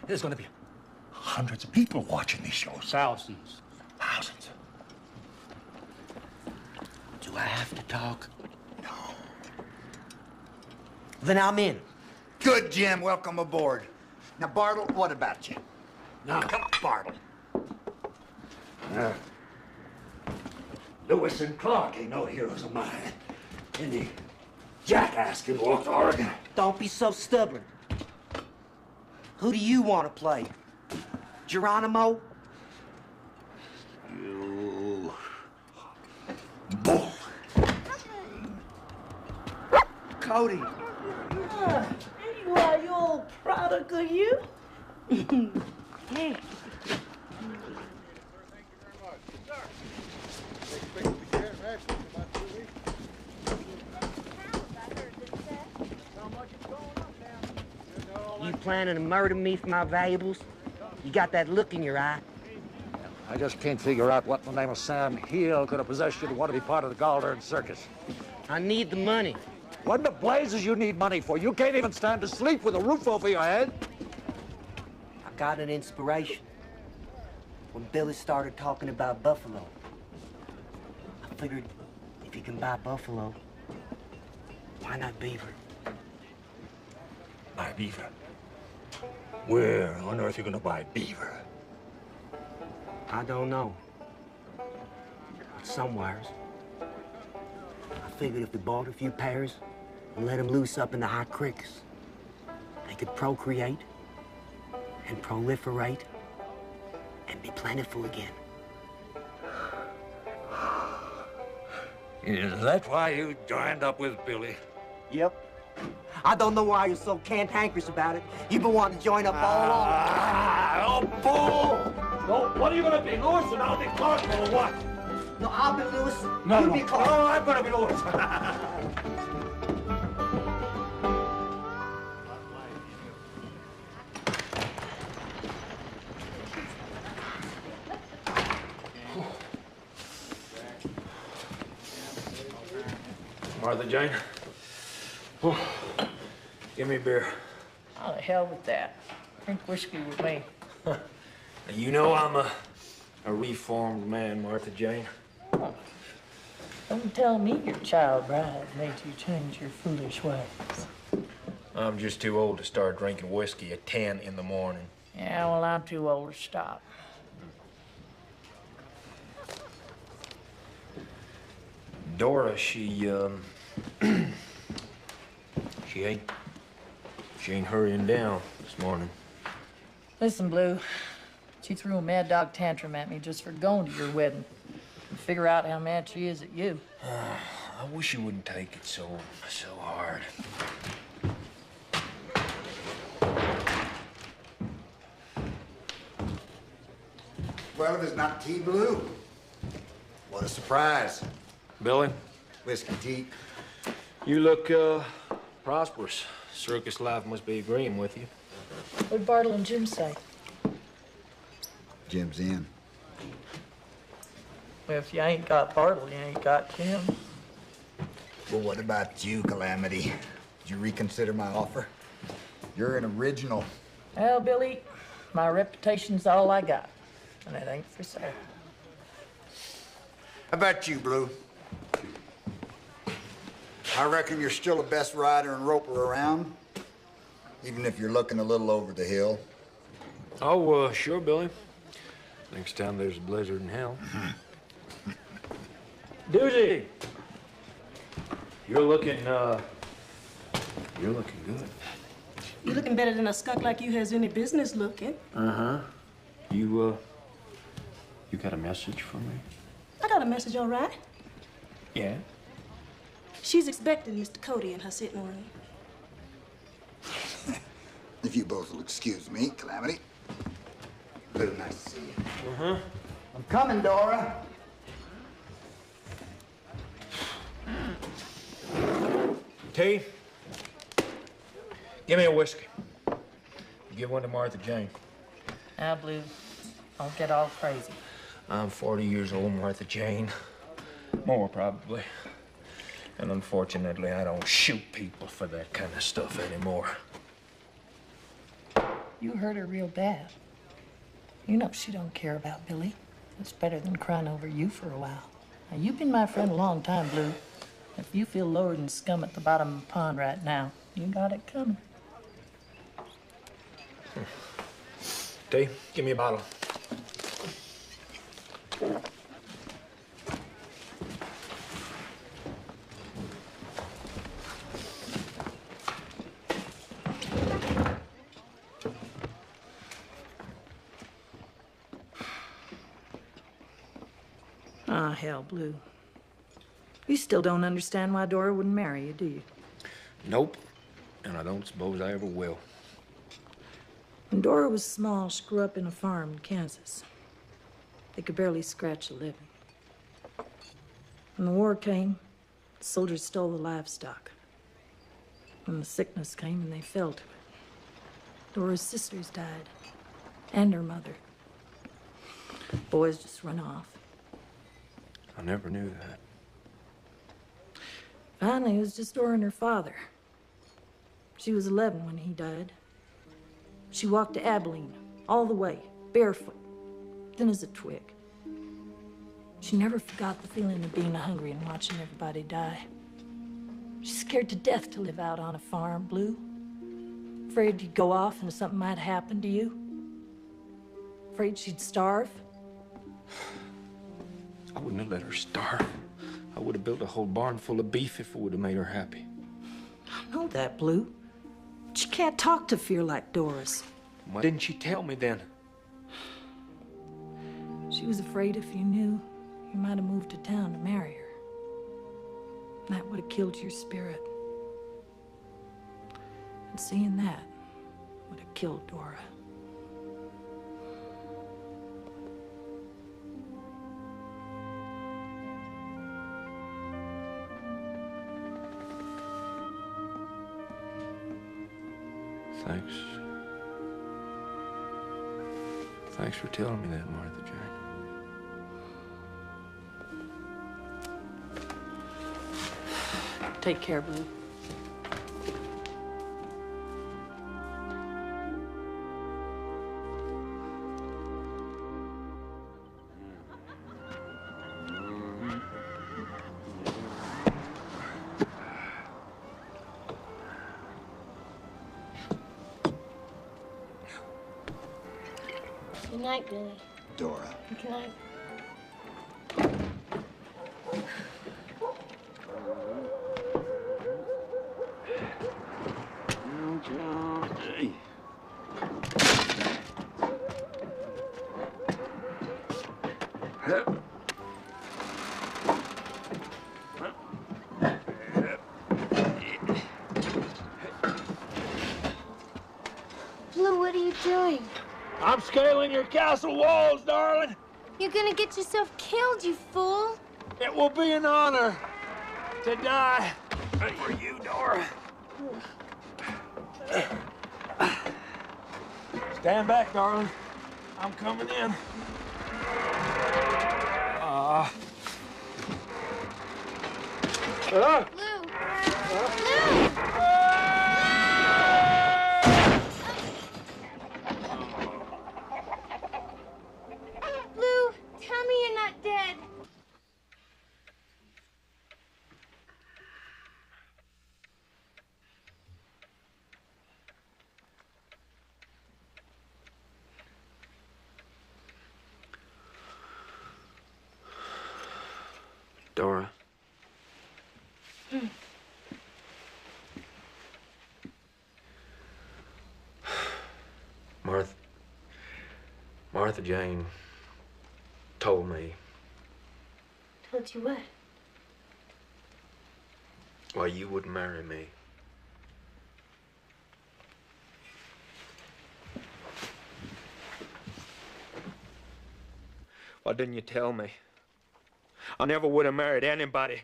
There's gonna be hundreds of people watching these shows. Thousands. Thousands. Do I have to talk? No. Then I'm in. Good, Jim. Welcome aboard. Now, Bartle, what about you? Now, come on, Bartle. Lewis and Clark ain't no heroes of mine. Any jackass can walk to Oregon. Don't be so stubborn. Who do you want to play? Geronimo? You... bull. Cody. You are you old product of you? Hey. You planning to murder me for my valuables? You got that look in your eye. I just can't figure out what in the name of Sam Hill could have possessed you to want to be part of the Galdern Circus. I need the money. What in the blazes you need money for? You can't even stand to sleep with a roof over your head. I got an inspiration when Billy started talking about buffalo. I figured if you can buy buffalo, why not beaver? Buy beaver? Where on earth are you going to buy beaver? I don't know. But somewheres. I figured if we bought a few pairs and let them loose up in the high creeks, they could procreate and proliferate and be plentiful again. Is that why you joined up with Billy? Yep. I don't know why you're so cantankerous about it. You've been wanting to join up all along. Oh, fool! No, what are you going to be, Lewis, and I'll be Clark, or what? No, I'll be Lewis. No, you be Clark. No, I'm going to be Lewis. Martha Jane? Oh, give me a beer. How the hell with that? Drink whiskey with me. You know I'm a reformed man, Martha Jane. Oh. Don't tell me your child bride made you change your foolish ways. I'm just too old to start drinking whiskey at 10 in the morning. Yeah, well, I'm too old to stop. Dora, she ain't hurrying down this morning. Listen, Blue, she threw a mad dog tantrum at me just for going to your wedding. And figure out how mad she is at you. I wish you wouldn't take it so hard. Well, if it's not tea, Blue. What a surprise. Billy? Whiskey tea. You look, prosperous. Circus life must be agreeing with you. What'd Bartle and Jim say? Jim's in. Well, if you ain't got Bartle, you ain't got Jim. Well, what about you, Calamity? Did you reconsider my offer? You're an original. Well, Billy, my reputation's all I got. And it ain't for sale. How about you, Blue? I reckon you're still the best rider and roper around, even if you're looking a little over the hill. Oh, sure, Billy. Next time there's a blizzard in hell. Doozy! You're looking good. You're looking better than a skunk like you has any business looking. Uh-huh. You got a message for me? I got a message, all right. Yeah? She's expecting Mr. Cody in her sitting room. If you both will excuse me, Calamity. Blue, nice to see you. I'm coming, Dora. T, give me a whiskey. Give one to Martha Jane. Now, Blue, don't get all crazy. I'm 40 years old, Martha Jane. More, probably. And unfortunately, I don't shoot people for that kind of stuff anymore. You hurt her real bad. You know she don't care about Billy. It's better than crying over you for a while. Now, you've been my friend a long time, Blue. If you feel lower than scum at the bottom of the pond right now, you got it coming. T, give me a bottle. Ah, hell, Blue. You still don't understand why Dora wouldn't marry you, do you? Nope. And I don't suppose I ever will. When Dora was small, she grew up in a farm in Kansas. They could barely scratch a living. When the war came, the soldiers stole the livestock. When the sickness came and they fell to it, Dora's sisters died, and her mother. Boys just run off. I never knew that. Finally, it was just Dora and her father. She was 11 when he died. She walked to Abilene, all the way, barefoot, thin as a twig. She never forgot the feeling of being hungry and watching everybody die. She's scared to death to live out on a farm, Blue. Afraid you'd go off and something might happen to you. Afraid she'd starve. I wouldn't have let her starve. I would have built a whole barn full of beef if it would have made her happy. I know that, Blue. But you can't talk to fear like Dora's. Why didn't she tell me then? She was afraid if you knew, you might have moved to town to marry her. That would have killed your spirit. And seeing that would have killed Dora. Thanks. Thanks for telling me that, Martha Jane. Take care, Blue. Good night, Billy. Dora. Good night. Blue, what are you doing? I'm scaling your castle walls, darling. You're gonna get yourself killed, you fool. It will be an honor to die for you, Dora. Stand back, darling. I'm coming in. Blue! Blue! Blue, tell me you're not dead. Dora. Martha Jane told me. Told you what? Why you wouldn't marry me. didn't you tell me? I never would have married anybody.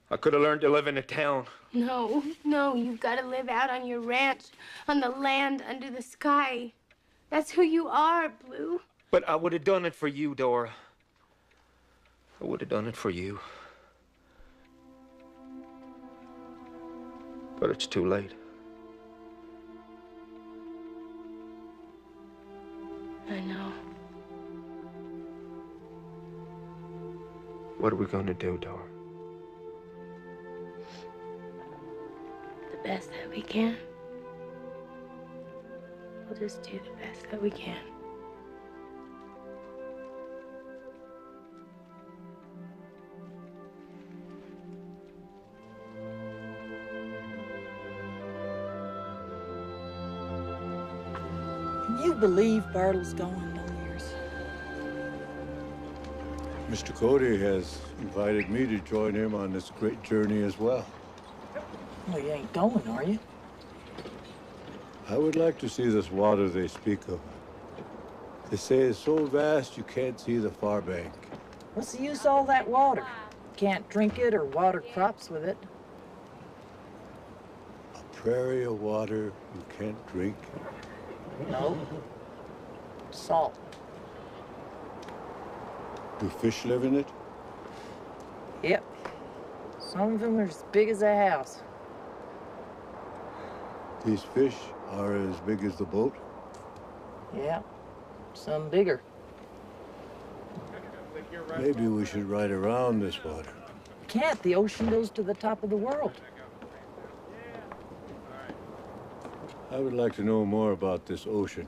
I could have learned to live in a town. No, no, you've got to live out on your ranch, on the land under the sky. That's who you are, Blue. But I would have done it for you, Dora. I would have done it for you. But it's too late. I know. What are we gonna do, Dora? The best that we can. We'll just do the best that we can. Can you believe Bartle's going, no years? Mr. Cody has invited me to join him on this great journey as well. Well, you ain't going, are you? I would like to see this water they speak of. They say it's so vast you can't see the far bank. What's the use of all that water? Can't drink it or water crops with it. A prairie of water you can't drink. No. Salt. Do fish live in it? Yep. Some of them are as big as a house. These fish are as big as the boat? Yeah. Some bigger. Maybe we should ride around this water. Can't. The ocean goes to the top of the world. I would like to know more about this ocean.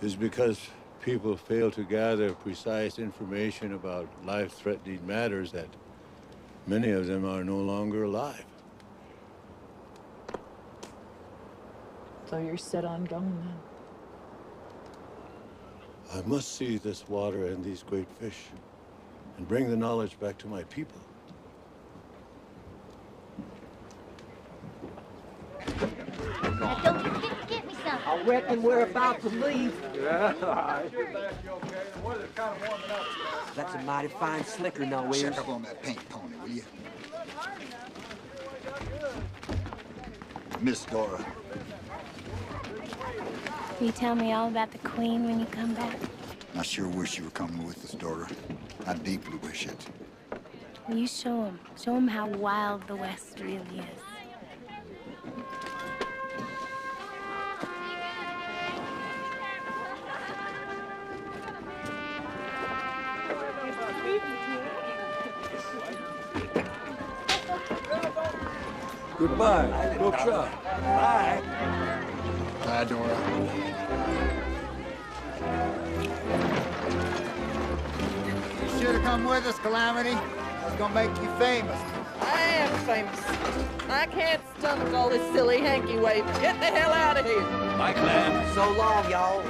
It's because people fail to gather precise information about life-threatening matters that many of them are no longer alive. So you're set on going then? I must see this water and these great fish and bring the knowledge back to my people. Now, don't you forget to get me some. I reckon we're about to leave. That's a mighty fine slicker, no ears. Check up on that paint pony, will you? Miss Dora. Will you tell me all about the Queen when you come back? I sure wish you were coming with us, Dora. I deeply wish it. Will you show him? Show him how wild the West really is. Goodbye. Good shot. Bye. Bye, Dora. You should have come with us, Calamity. It's gonna make you famous. I am famous. I can't stomach all this silly hanky wave. Get the hell out of here. Bye, Clam. So long, y'all.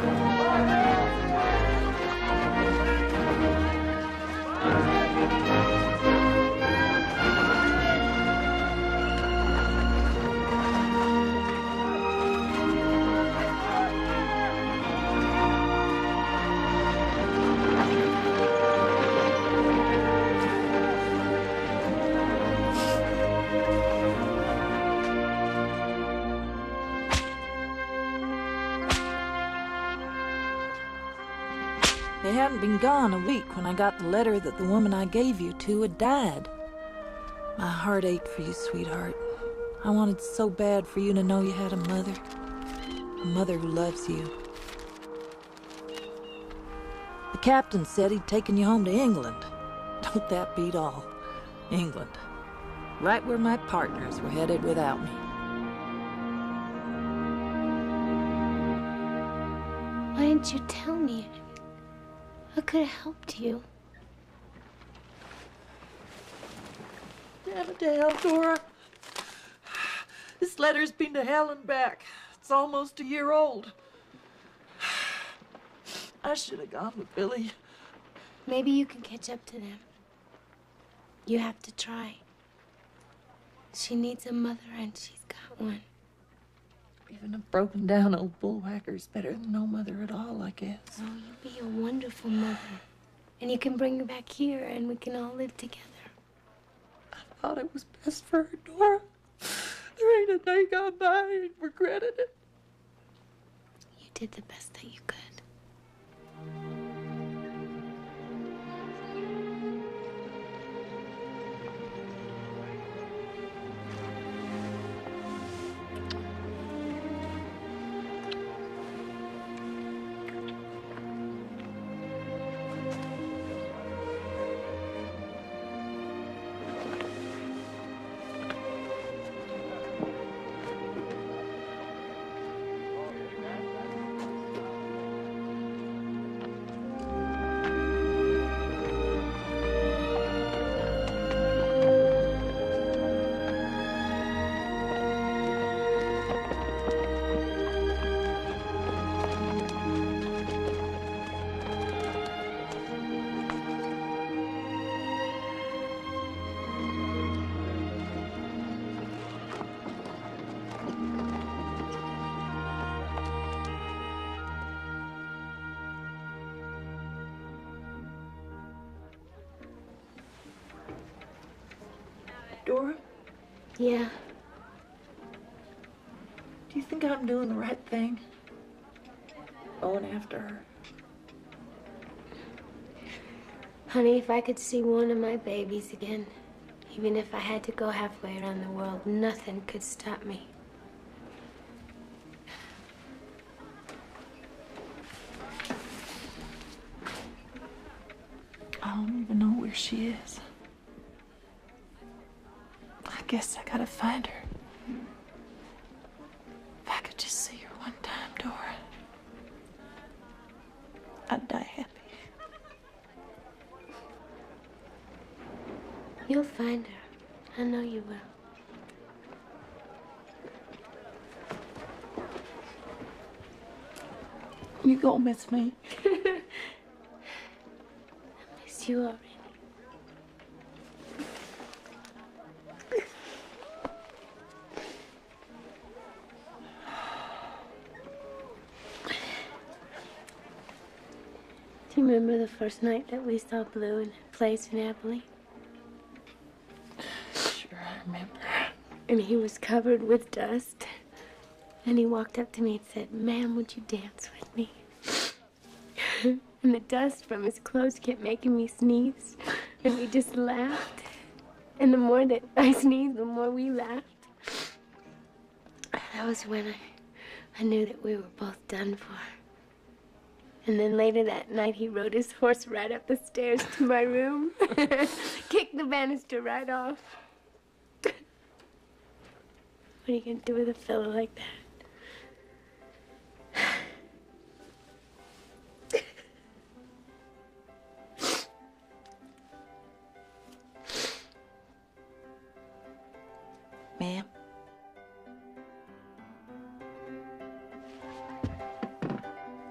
They hadn't been gone a week when I got the letter that the woman I gave you to had died. My heart ached for you, sweetheart. I wanted so bad for you to know you had a mother who loves you. The captain said he'd taken you home to England. Don't that beat all? England. Right where my partners were headed without me. Why didn't you tell me? I could have helped you. Damn it to hell, Dora. This letter's been to hell and back. It's almost a year old. I should have gone with Billy. Maybe you can catch up to them. You have to try. She needs a mother, and she's got one. Even a broken down old bullwhacker's better than no mother at all, I guess. Oh, you'll be a wonderful mother. And you can bring her back here and we can all live together. I thought it was best for her, Dora. There ain't a day gone by I ain't regretted it. You did the best that you could. Dora, Yeah. do you think I'm doing the right thing? Going after her. Honey, if I could see one of my babies again, even if I had to go halfway around the world, nothing could stop me. I don't even know where she is. I guess I gotta find her. If I could just see her one time, Dora, I'd die happy. You'll find her. I know you will. You gonna miss me? I miss you already. Do you remember the first night that we saw Blue in that place in Abilene? Sure, I remember. And he was covered with dust. And he walked up to me and said, "Ma'am, would you dance with me?" And the dust from his clothes kept making me sneeze. And we just laughed. And the more that I sneezed, the more we laughed. That was when I knew that we were both done for. And then later that night, he rode his horse right up the stairs to my room. Kicked the banister right off. What are you gonna do with a fellow like that? Ma'am?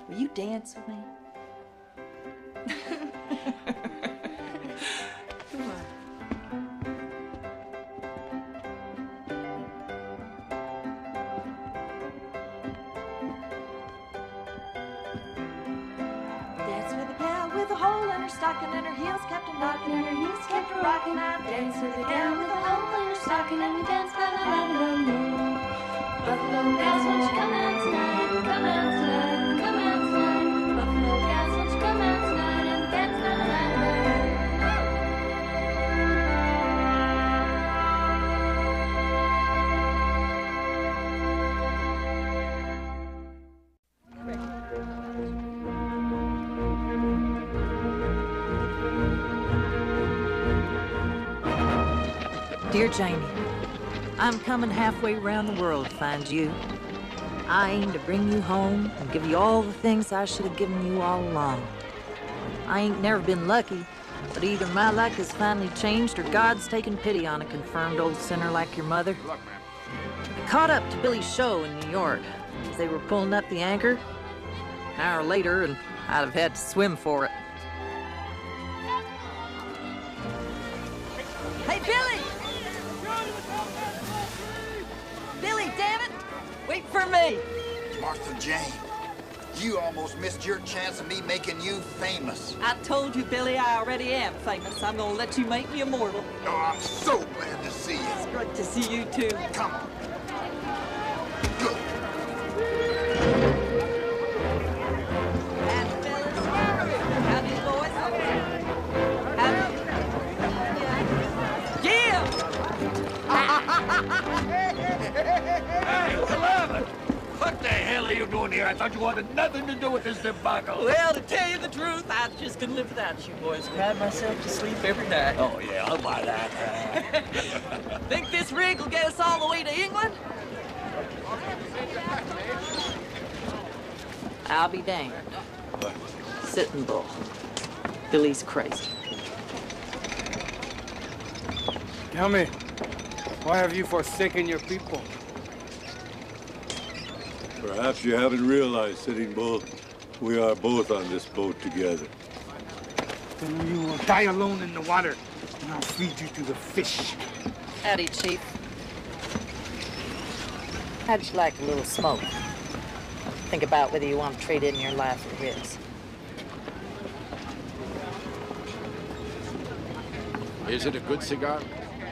Will you dance with me? Come on. Dance with a gal with a hole in her stocking and her heels kept a knocking and her heels kept a rocking. I dance with a gal with a hole in her stocking and we dance by the light of the moon. Buffalo gals, won't you come out tonight? Come out tonight, come out tonight. Buffalo gals, won't you come out tonight and dance by the light of the moon? Dear Jamie, I'm coming halfway around the world to find you. I aim to bring you home and give you all the things I should have given you all along. I ain't never been lucky, but either my luck has finally changed or God's taken pity on a confirmed old sinner like your mother. I caught up to Billy's show in New York as they were pulling up the anchor. An hour later, and I'd have had to swim for it. Hey, Billy! Billy, damn it! Wait for me. Martha Jane, you almost missed your chance of me making you famous. I told you, Billy, I already am famous. I'm gonna let you make me immortal. Oh, I'm so glad to see you. It's great to see you, too. Come on. Good. Howdy, fellas. Howdy, boys. Howdy. Yeah! Hey, 11! What the hell are you doing here? I thought you wanted nothing to do with this debacle. Well, to tell you the truth, I just couldn't live without you boys. Cried myself to sleep every night. Oh, yeah, I'll buy that. Think this rig will get us all the way to England? I'll be danged. Sitting Bull. Billy's crazy. Tell me, why have you forsaken your people? Perhaps you haven't realized, Sitting Bull, we are both on this boat together. Then you will die alone in the water, and I'll feed you to the fish. Howdy, Chief. How'd you like a little smoke? Think about whether you want to trade in your life for his. Is it a good cigar?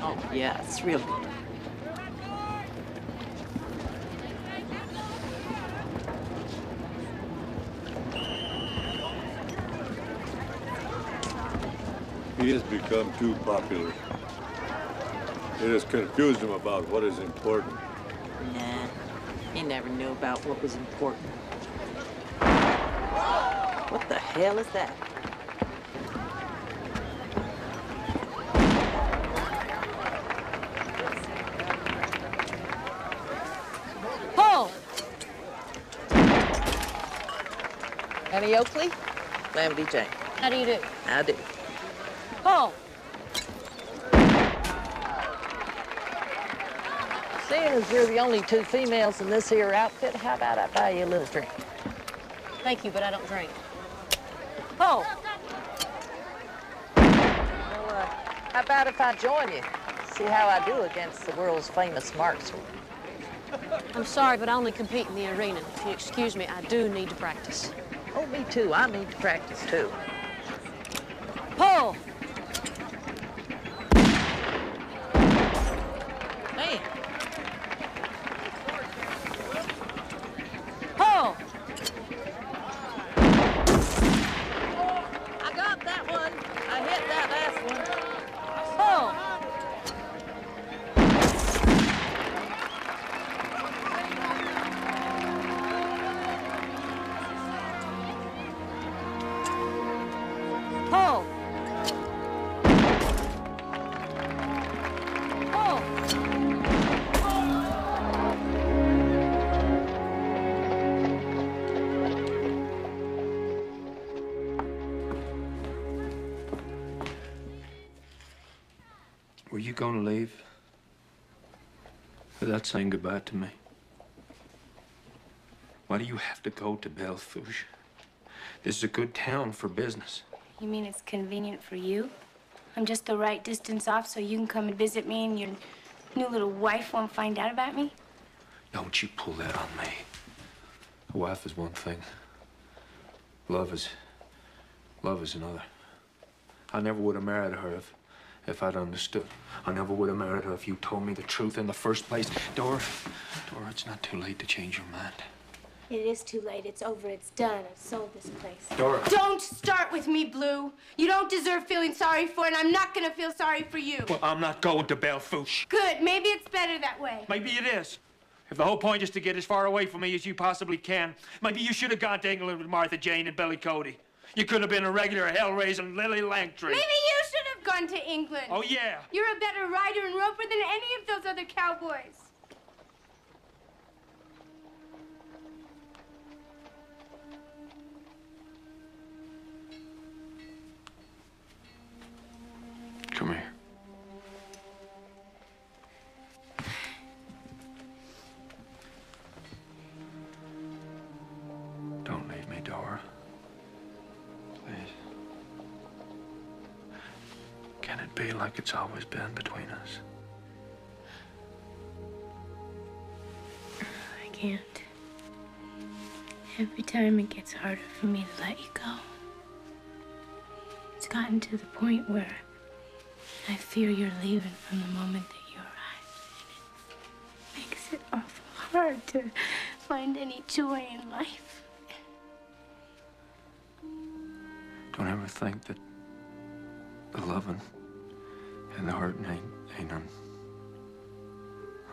Oh, yeah, it's real good. He has become too popular. It has confused him about what is important. Nah, he never knew about what was important. What the hell is that? Paul! Annie Oakley? Lamby Jane. How do you do? I do. Paul! Seeing as you're the only two females in this here outfit, how about I buy you a little drink? Thank you, but I don't drink. Paul! Well, how about if I join you? See how I do against the world's famous marksman. I'm sorry, but I only compete in the arena. If you excuse me, I do need to practice. Oh, me too. I need to practice, too. Paul! Man. Paul! I got that one. I hit that last one. Paul! Paul! Paul! Were you going to leave? Without saying goodbye to me? Why do you have to go to Belfouche? This is a good town for business. You mean it's convenient for you? I'm just the right distance off so you can come and visit me and your new little wife won't find out about me? Don't you pull that on me. A wife is one thing. Love is another. I never would have married her if I'd understood. I never would have married her if you told me the truth in the first place. Dora, it's not too late to change your mind. It is too late. It's over. It's done. I've sold this place. Dora. Don't start with me, Blue. You don't deserve feeling sorry for, and I'm not gonna feel sorry for you. Well, I'm not going to Belfouche. Good. Maybe it's better that way. Maybe it is. If the whole point is to get as far away from me as you possibly can, maybe you should have gone to England with Martha Jane and Billy Cody. You could have been a regular hell-raising Lily Langtry. Maybe you should have gone to England. Oh, yeah. You're a better rider and roper than any of those other cowboys. Come here. Don't leave me, Dora. Please. Can it be like it's always been between us? I can't. Every time it gets harder for me to let you go. It's gotten to the point where I fear you're leaving from the moment that you arrive. And it makes it awful hard to find any joy in life. Don't ever think that the loving and the hurting ain't on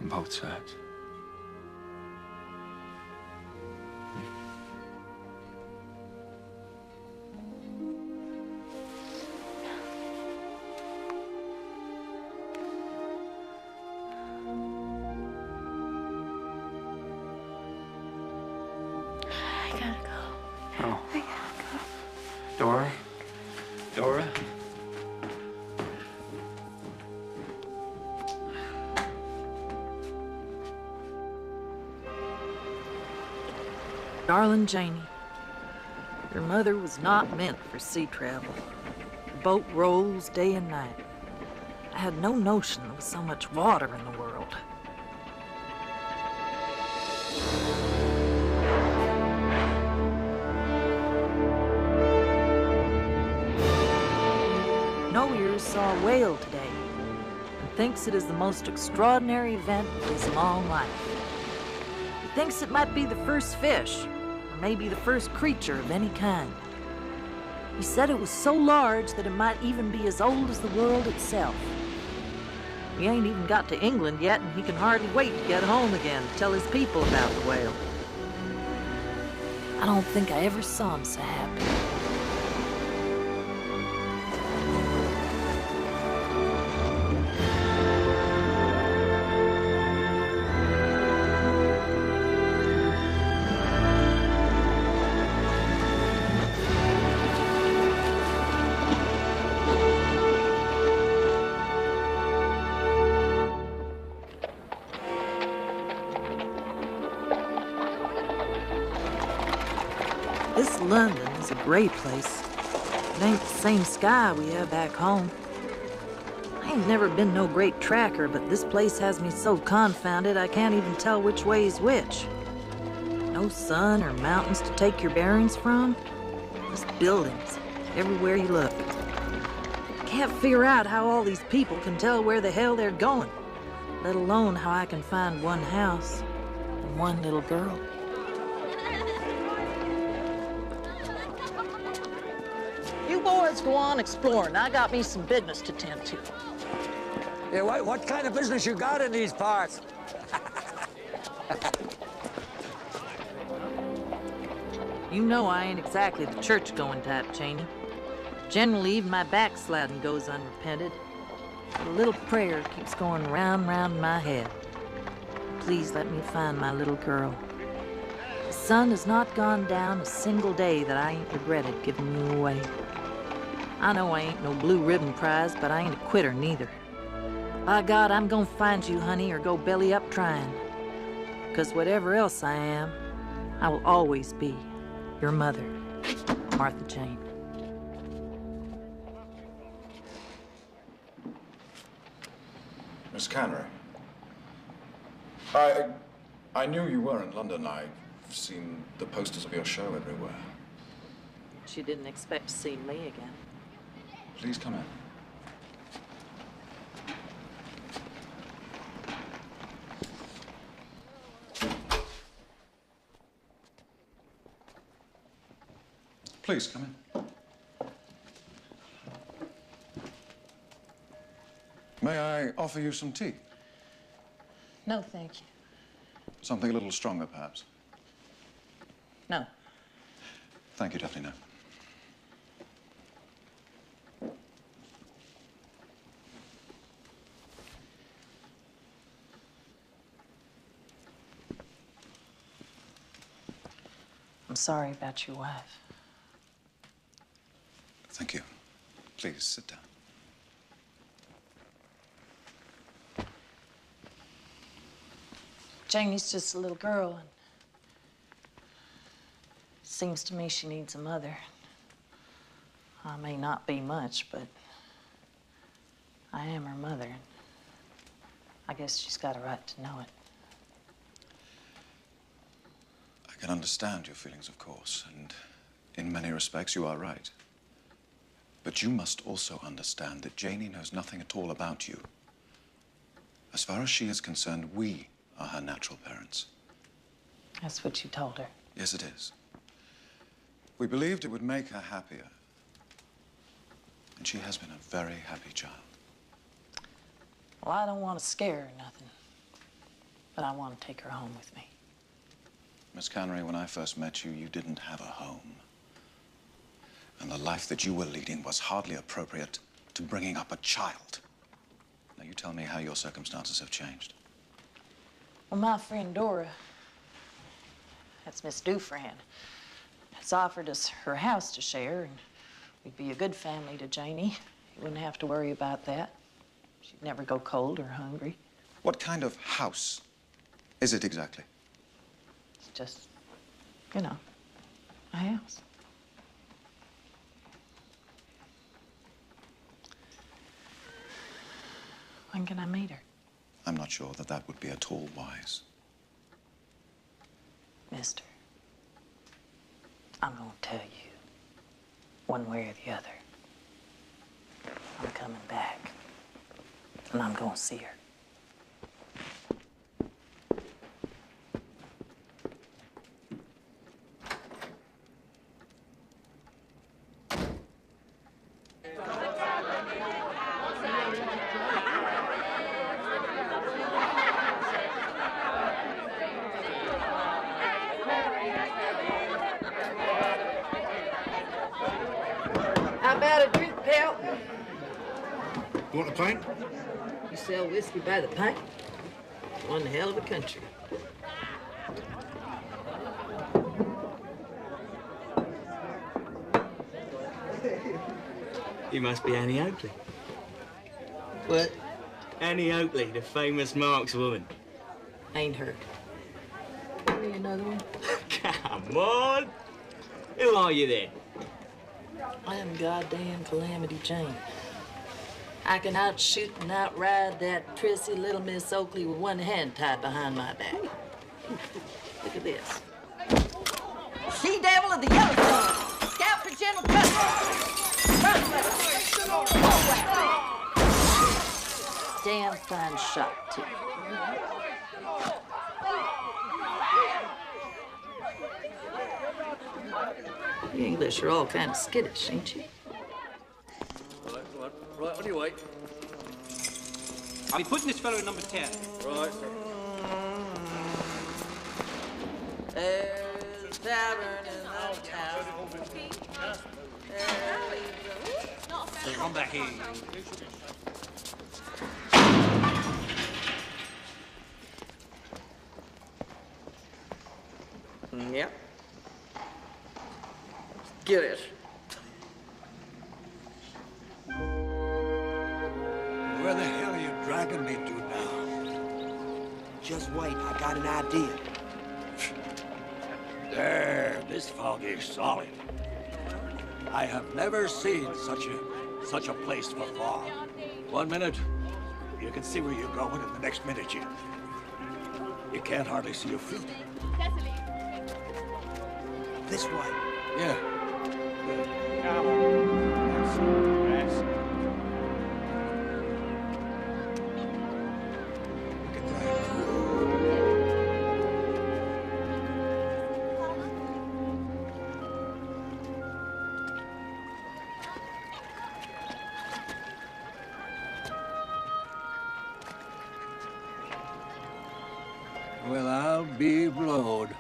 both sides. I gotta go. Oh. I gotta go. Dora? Dora? Darling Janie, your mother was not meant for sea travel. The boat rolls day and night. I had no notion there was so much water in the world. No Ears saw a whale today and thinks it is the most extraordinary event of his long life. He thinks it might be the first fish, or maybe the first creature of any kind. He said it was so large that it might even be as old as the world itself. He ain't even got to England yet, and he can hardly wait to get home again to tell his people about the whale. I don't think I ever saw him so happy. This London is a great place. It ain't the same sky we have back home. I ain't never been no great tracker, but this place has me so confounded I can't even tell which way is which. No sun or mountains to take your bearings from. Just buildings everywhere you look. Can't figure out how all these people can tell where the hell they're going, let alone how I can find one house and one little girl. You boys go on exploring. I got me some business to tend to. Yeah, what kind of business you got in these parts? You know I ain't exactly the church-going type, Cheney. Generally, even my backsliding goes unrepented. But a little prayer keeps going round in my head. Please let me find my little girl. The sun has not gone down a single day that I ain't regretted giving you away. I know I ain't no blue ribbon prize, but I ain't a quitter neither. By God, I'm gonna find you, honey, or go belly up trying. 'Cause whatever else I am, I will always be your mother, Martha Jane. Miss Canry, I knew you were in London. I've seen the posters of your show everywhere. She didn't expect to see me again. Please come in. Please come in. May I offer you some tea? No, thank you. Something a little stronger, perhaps? No. Thank you, definitely no. I'm sorry about your wife. Thank you. Please, sit down. Janie's just a little girl, and seems to me she needs a mother. I may not be much, but I am her mother. I guess she's got a right to know it. I can understand your feelings, of course, and in many respects, you are right. But you must also understand that Janie knows nothing at all about you. As far as she is concerned, we are her natural parents. That's what you told her. Yes, it is. We believed it would make her happier. And she has been a very happy child. Well, I don't want to scare her or nothing, but I want to take her home with me. Miss Connery, when I first met you, you didn't have a home. And the life that you were leading was hardly appropriate to bringing up a child. Now, you tell me how your circumstances have changed. Well, my friend Dora, that's Miss Dufran, has offered us her house to share, and we'd be a good family to Janie. You wouldn't have to worry about that. She'd never go cold or hungry. What kind of house is it exactly? It's just, you know, a house. When can I meet her? I'm not sure that that would be at all wise. Mister, I'm gonna tell you, one way or the other, I'm coming back, and I'm gonna see her. How about a drink, pal? You want a pint? You sell whiskey by the pint? One hell of a country. You must be Annie Oakley. What? Annie Oakley, the famous markswoman. Ain't her. Give me another one. Come on. Who are you then? I'm goddamn Calamity Jane. I can outshoot and outride that prissy little Miss Oakley with one hand tied behind my back. Look at this. She-devil of the Yellowstone. Scout for General Damn fine shot, too. You English are all kind of skittish, ain't you? Right, on your way. I'll be putting this fellow in number 10. Right. There's a tavern in the town. Come back here. Yep. Get it. Where the hell are you dragging me to now? Just wait, I got an idea. There, this fog is solid. I have never seen such a place before. 1 minute, you can see where you're going, and the next minute you can't hardly see your feet. This way. Yeah. Well, I'll be blowed.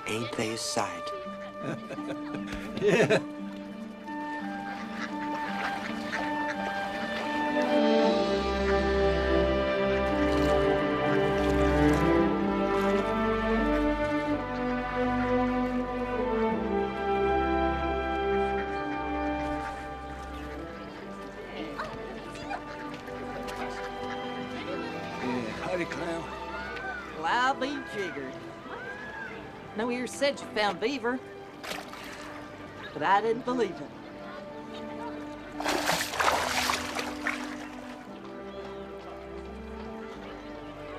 Ain't they a sight? Yeah. Howdy, Clem. Well, I'll be jiggered. No ears said you found beaver, but I didn't believe it.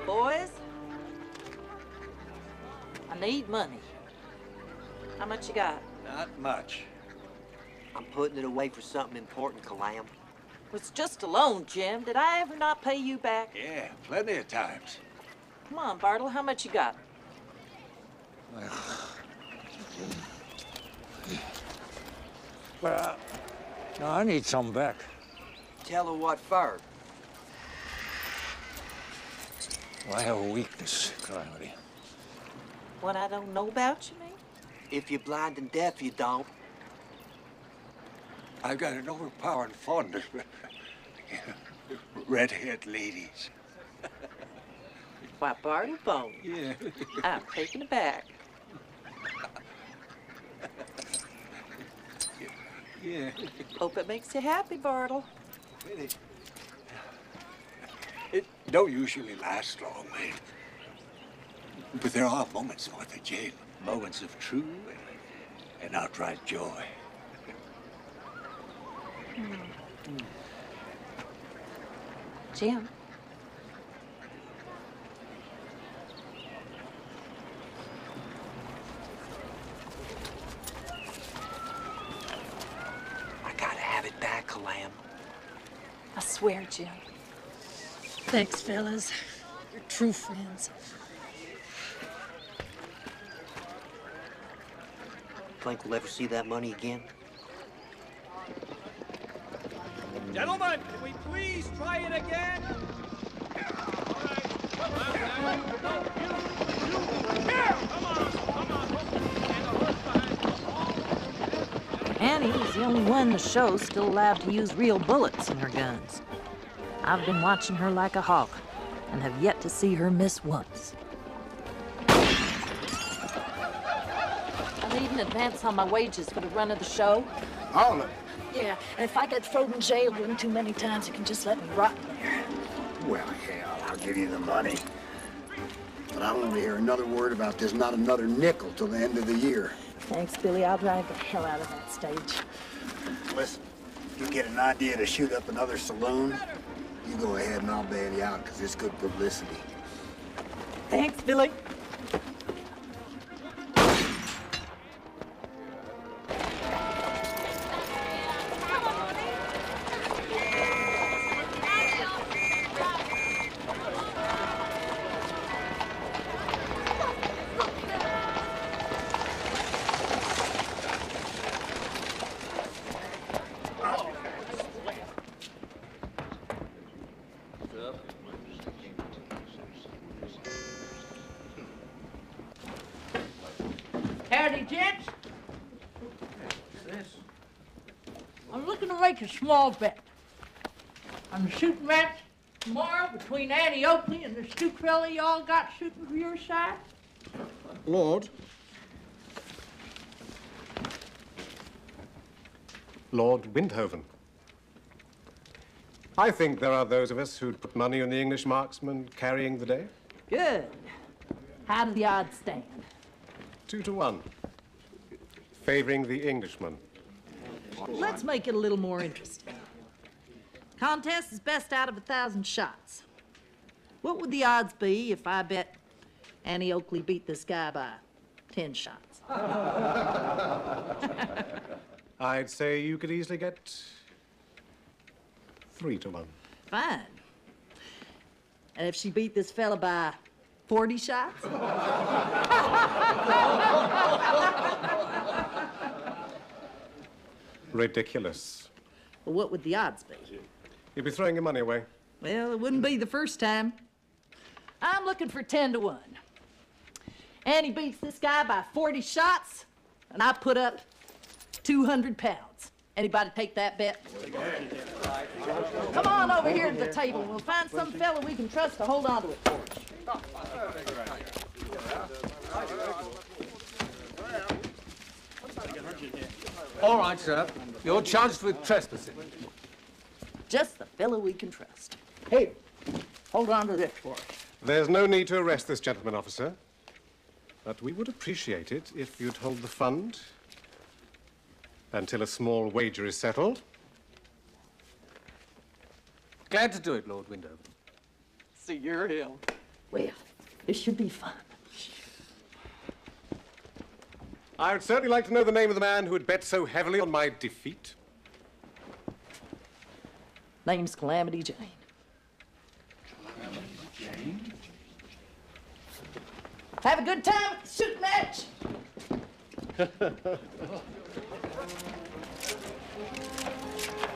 Boys, I need money. How much you got? Not much. I'm putting it away for something important, Calam. It's just a loan, Jim. Did I ever not pay you back? Yeah, plenty of times. Come on, Bartle, how much you got? Well, no, I need some back. Tell her what for. Well, I have a weakness, Calamity. What I don't know about you, mean? If you're blind and deaf, you don't. I've got an overpowering fondness for red-haired ladies. Why, Bartle Bone. Yeah. I'm taking it back. Yeah. Hope it makes you happy, Bartle. It don't usually last long, mate. But there are moments worth the jail. Moments of true and outright joy. Jim. I gotta have it back, Calam. I swear, Jim. Thanks, fellas. You're true friends. Think we'll ever see that money again? Gentlemen, can we please try it again? Annie was the only one in the show still allowed to use real bullets in her guns. I've been watching her like a hawk and have yet to see her miss once. I need an advance on my wages for the run of the show. All of it? Yeah, and if I get thrown in jail one too many times, you can just let me rot there. Well, hell, I'll give you the money. But I don't want to hear another word about this, not another nickel till the end of the year. Thanks, Billy. I'll drive the hell out of that stage. Listen, you get an idea to shoot up another saloon, you go ahead and I'll bail you out because it's good publicity. Thanks, Billy. Howdy, gents. I'm looking to make a small bet on the shooting match tomorrow between Annie Oakley and this two fella y'all got shooting for your side. Lord Windhoven. I think there are those of us who'd put money on the English marksman carrying the day. Good. How do the odds stand? 2 to 1. Favoring the Englishman. Let's make it a little more interesting. Contest is best out of 1,000 shots. What would the odds be if I bet Annie Oakley beat this guy by 10 shots? I'd say you could easily get 3 to 1. Fine. And if she beat this fella by 40 shots? Ridiculous. Well, what would the odds be? You'd be throwing your money away. Well, it wouldn't be the first time. I'm looking for 10 to 1. Annie beats this guy by 40 shots, and I put up 200 pounds. Anybody take that bet? Come on over here to the table. We'll find some fella we can trust to hold on to it for us. All right, sir. You're charged with trespassing. Just the fella we can trust. Hey, hold on to this for us. There's no need to arrest this gentleman, officer. But we would appreciate it if you'd hold the fund until a small wager is settled. Glad to do it, Lord Windover. So you're him. Well, this should be fun. I would certainly like to know the name of the man who had bet so heavily on my defeat. Name's Calamity Jane. Jane? Have a good time at the shoot match.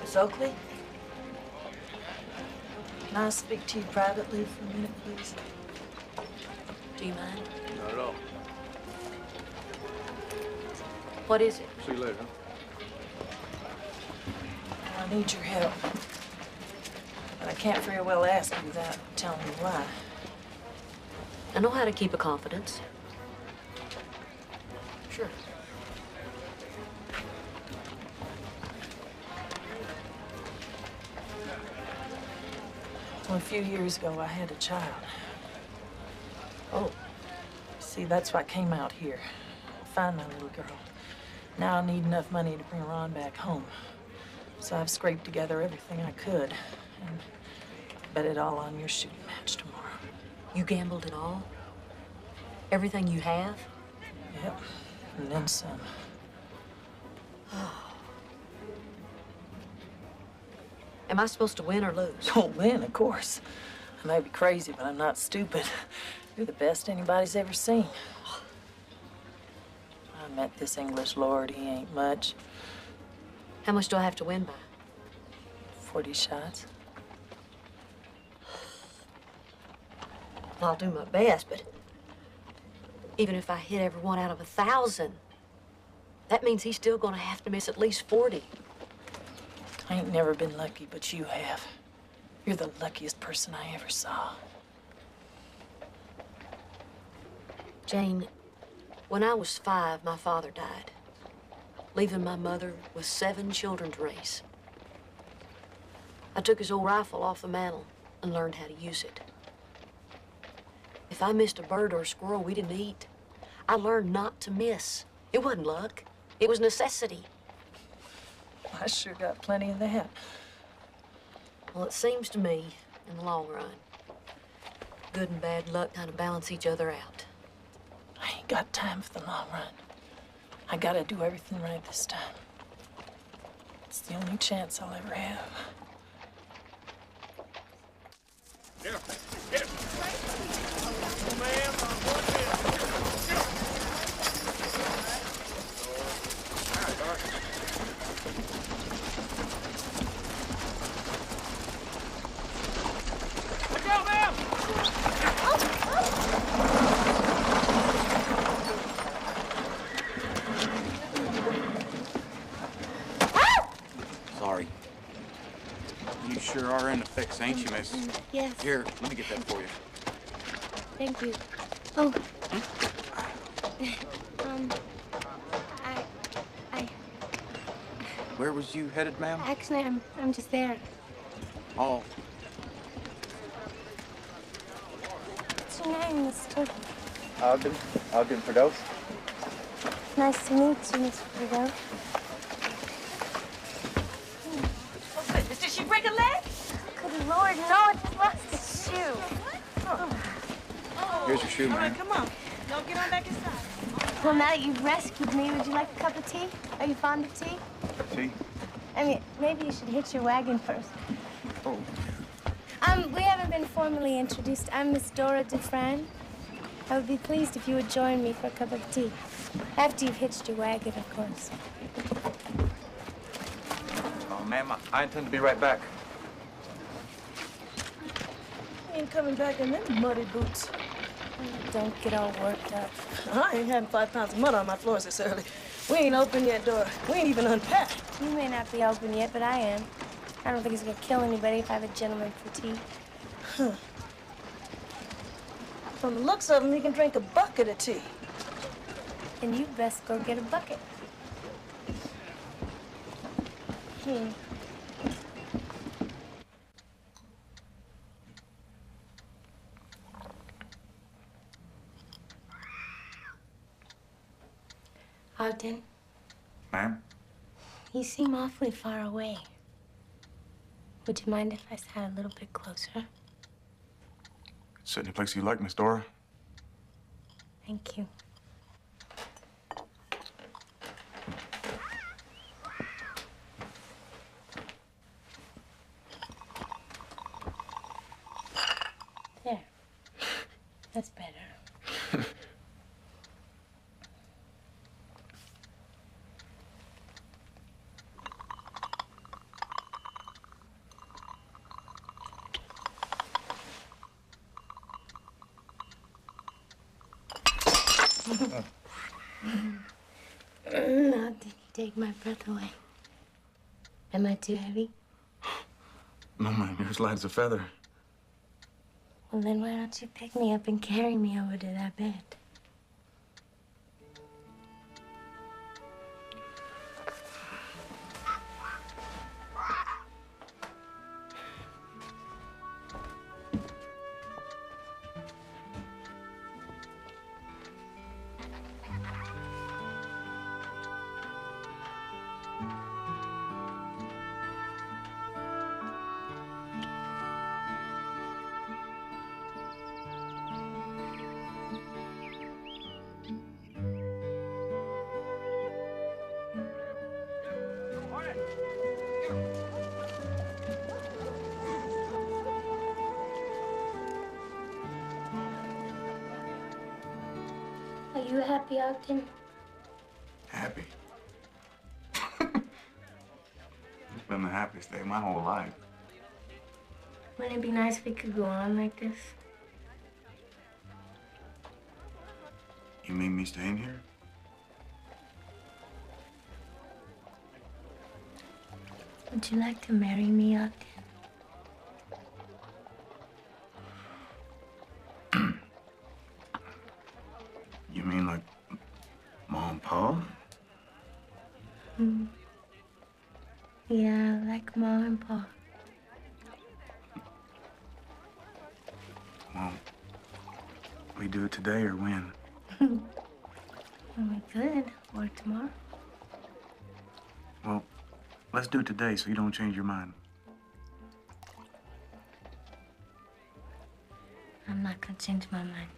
Miss Oakley? Can I speak to you privately for a minute, please? Do you mind? Not at all. What is it? See you later. I need your help. But I can't very well ask you without telling you why. I know how to keep a confidence. Sure. Well, a few years ago, I had a child. Oh. See, that's why I came out here. Find my little girl. Now I need enough money to bring her on back home. So I've scraped together everything I could and bet it all on your shooting match tomorrow. You gambled it all? Everything you have? Yep, and then some. Am I supposed to win or lose? Don't win, of course. I may be crazy, but I'm not stupid. You're the best anybody's ever seen. I met this English lord. He ain't much. How much do I have to win by? 40 shots. Well, I'll do my best, but even if I hit every one out of 1,000, that means he's still gonna have to miss at least 40. I ain't never been lucky, but you have. You're the luckiest person I ever saw. Jane, when I was 5, my father died, leaving my mother with 7 children to raise. I took his old rifle off the mantel and learned how to use it. If I missed a bird or a squirrel we didn't eat, I learned not to miss. It wasn't luck. It was necessity. I sure got plenty of that. Well, it seems to me, in the long run, good and bad luck kind of balance each other out. I ain't got time for the long run. I gotta do everything right this time. It's the only chance I'll ever have. Here, here. Oh, ma'am, Look out, ma'am! Sorry. You sure are in the fix, ain't you, miss? Yes. Here, let me get that for you. Thank you. Oh. I. Where was you headed, ma'am? Actually, I'm just there. Oh, What's your name, Mr. Ogden Firdaus. Nice to meet you, Mr. Frigo. Oh, goodness, did she break a leg? Good Lord, no, it just lost a shoe. Here's your shoe, All right, ma'am. come on. Don't get on back inside. Well, now that you've rescued me, would you like a cup of tea? Are you fond of tea? Tea? I mean, maybe you should hitch your wagon first. Oh. We haven't been formally introduced. I'm Miss Dora Dufran. I would be pleased if you would join me for a cup of tea. After you've hitched your wagon, of course. Oh, ma'am, I intend to be right back. You ain't coming back in them muddy boots. Don't get all worked up. I ain't having 5 pounds of mud on my floors this early. We ain't open yet, Dora. We ain't even unpacked. You may not be open yet, but I am. I don't think it's gonna kill anybody if I have a gentleman for tea. Huh. From the looks of him, he can drink a bucket of tea. Then you'd best go get a bucket. Ogden, Ma'am? you seem awfully far away. Would you mind if I sat a little bit closer? Sit any place you like, Miss Dora. Thank you. There. That's better. Now, did you take my breath away? Am I too heavy? No, ma'am, you're as light as a feather. Well, then why don't you pick me up and carry me over to that bed? Are you happy, Ogden? Happy. It's been the happiest day of my whole life. Wouldn't it be nice if we could go on like this? You mean me staying here? Would you like to marry me, Ogden? You mean like Mom and Pa? Hmm. Yeah, like Mom and Pa. Well, we do it today or when? Well, we could, or tomorrow. Well, let's do it today so you don't change your mind. I'm not gonna change my mind.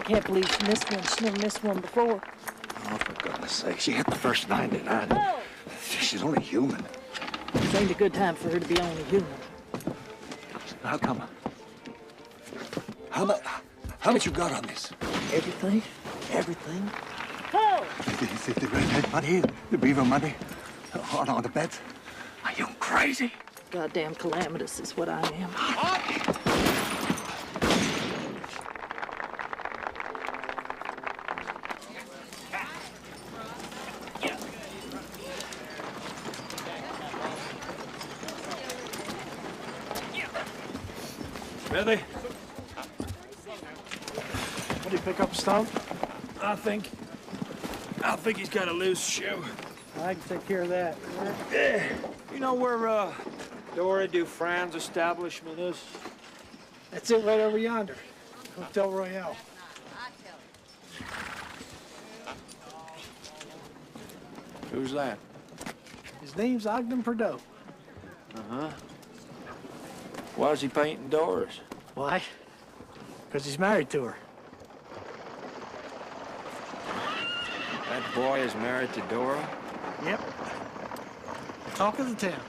Can't believe she missed one. She never missed one before. Oh, for goodness sake, she hit the first 99. She's only human. This ain't a good time for her to be only human. How come? How much you got on this? Everything. Everything. The redhead money, the beaver money, on the beds. Are you crazy? Goddamn calamitous is what I am. Billy? What did he pick up a stone? I think he's got a loose shoe. I can take care of that. You know where Dora Dufran's establishment is? That's it right over yonder. Hotel Royale. Who's that? His name's Ogden Perdot. Uh-huh. Why is he painting doors? Why? Because he's married to her. That boy is married to Dora? Yep. Talk of the town.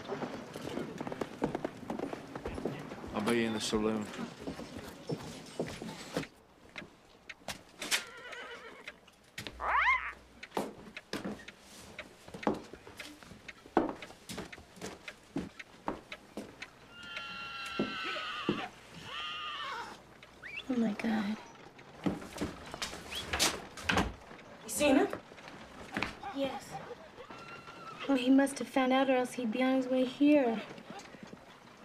I'll be in the saloon. Oh my God. You seen him? Yes. Well, he must have found out or else he'd be on his way here.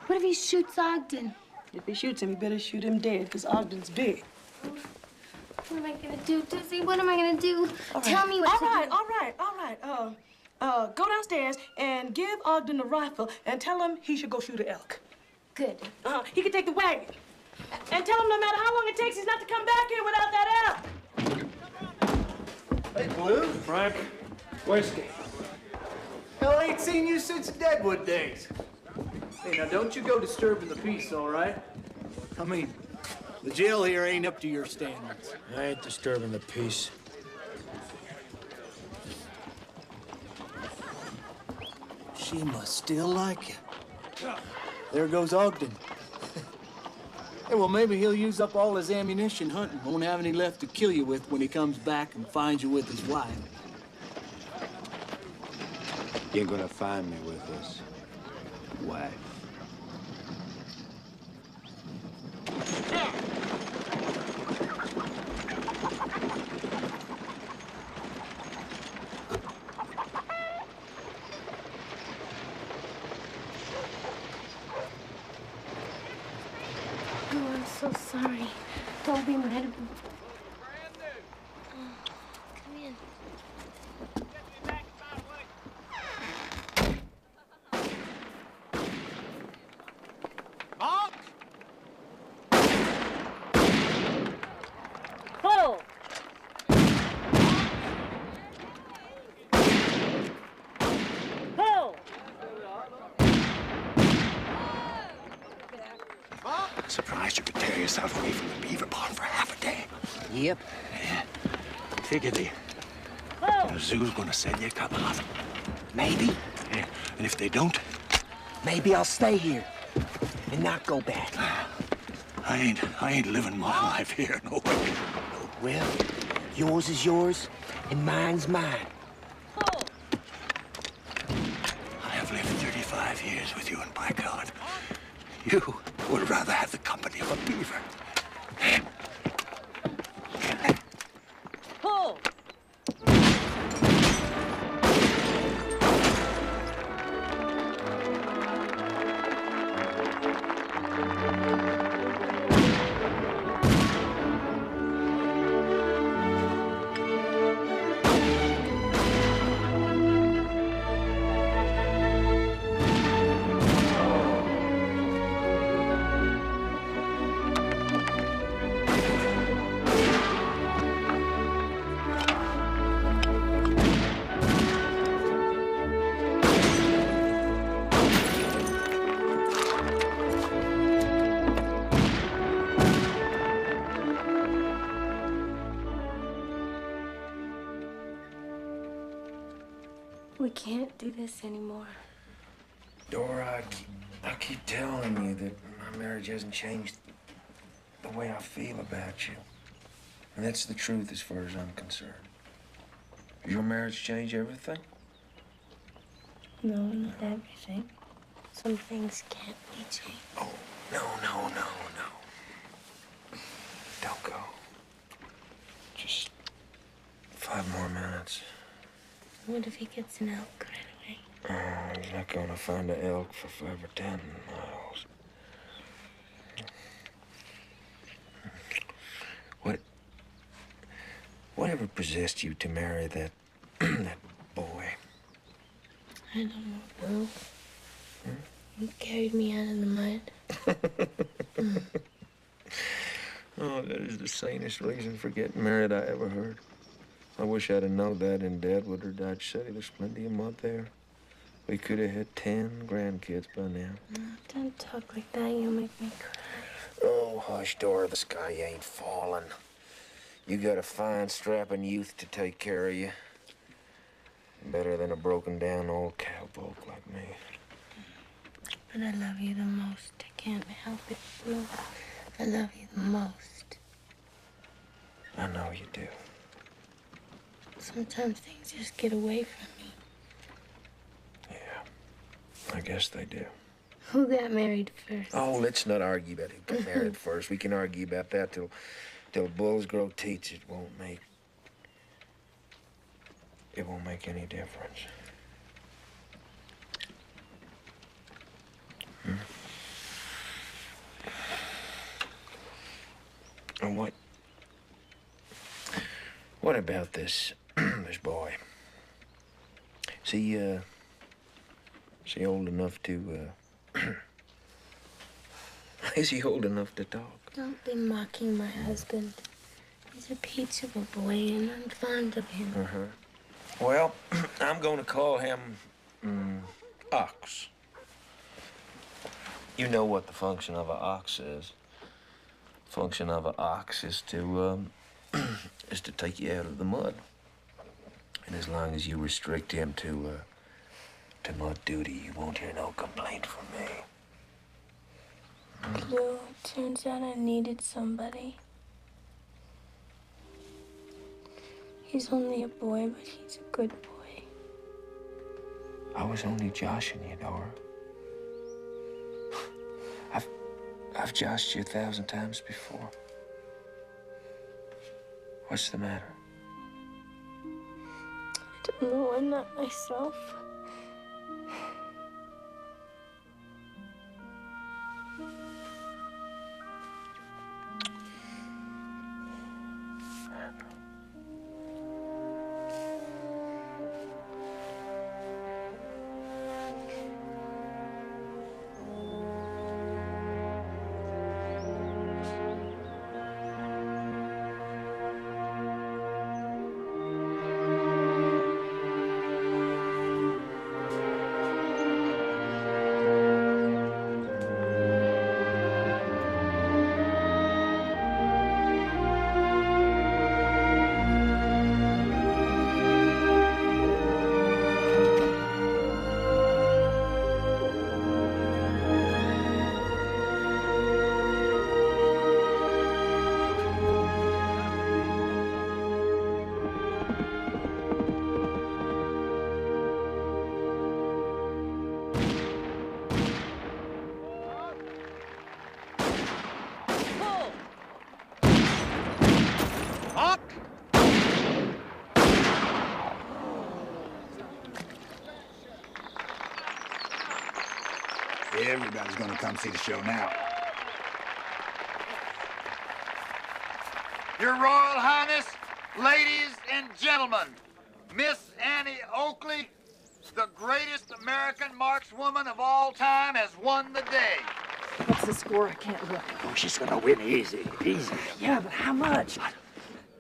What if he shoots Ogden? If he shoots him, he better shoot him dead, because Ogden's big. What am I gonna do, Dizzy? What am I gonna do? Tell me what to do. All right. Go downstairs and give Ogden the rifle and tell him he should go shoot an elk. Good. He can take the wagon. And tell him no matter how long it takes, he's not to come back here without that elk. Hey, Blue. Frank, whiskey. Hell, I ain't seen you since the Deadwood days. Hey, now don't you go disturbing the peace, all right? I mean, the jail here ain't up to your standards. I ain't disturbing the peace. She must still like you. There goes Ogden. Hey, well, maybe he'll use up all his ammunition hunting. Won't have any left to kill you with when he comes back and finds you with his wife. You're gonna find me with this wife. Oh, I'm so sorry. Don't be mad at me. Come in. Mark! Pull! Pull! Surprised you could tear yourself away from the beaver pond for half a day. Yep. Yeah. Figure the zoo's gonna send you a couple of them. Maybe. Yeah. And if they don't, Maybe I'll stay here and not go back. I ain't living my life here, no way. Well, yours is yours and mine's mine. I have lived 35 years with you, and by God, you would rather have the company of a beaver. Pull! We can't do this anymore. Dora, I keep telling you that my marriage hasn't changed the way I feel about you. And that's the truth as far as I'm concerned. Your marriage changed everything? No, not everything. Some things can't be changed. Oh, no. Don't go. Just 5 more minutes. What if he gets an elk right away? Oh, he's not gonna find an elk for 5 or 10 miles. Whatever possessed you to marry that that boy? I don't know, Bill. You carried me out of the mud. Oh, that is the sanest reason for getting married I ever heard. I wish I'd have known that in Deadwood, or I'd say there's plenty of mud there. We could have had 10 grandkids by now. No, don't talk like that. You'll make me cry. Oh, hush, Dora. The sky ain't falling. You got a fine, strapping youth to take care of you. Better than a broken-down old cowboy like me. But I love you the most. I can't help it, Blue. I love you the most. I know you do. Sometimes things just get away from me. I guess they do. Who got married first? Oh, let's not argue about who got married first. We can argue about that till bulls grow teeth. It won't make any difference. And what about this this boy? Is he old enough to is he old enough to talk? Don't be mocking my husband. He's a peach of a boy, and I'm fond of him. Well, I'm going to call him Ox. You know what the function of an ox is. The function of an ox is to take you out of the mud. And as long as you restrict him to mud duty, you won't hear no complaint from me. Blue, it turns out I needed somebody. He's only a boy, but he's a good boy. I was only joshing you, Dora. I've joshed you 1,000 times before. What's the matter? I don't know, I'm not myself. Everybody's gonna come see the show now. Your Royal Highness, ladies and gentlemen, Miss Annie Oakley, the greatest American markswoman of all time, has won the day. What's the score? I can't look. Oh, she's gonna win easy, easy. Yeah, but how much?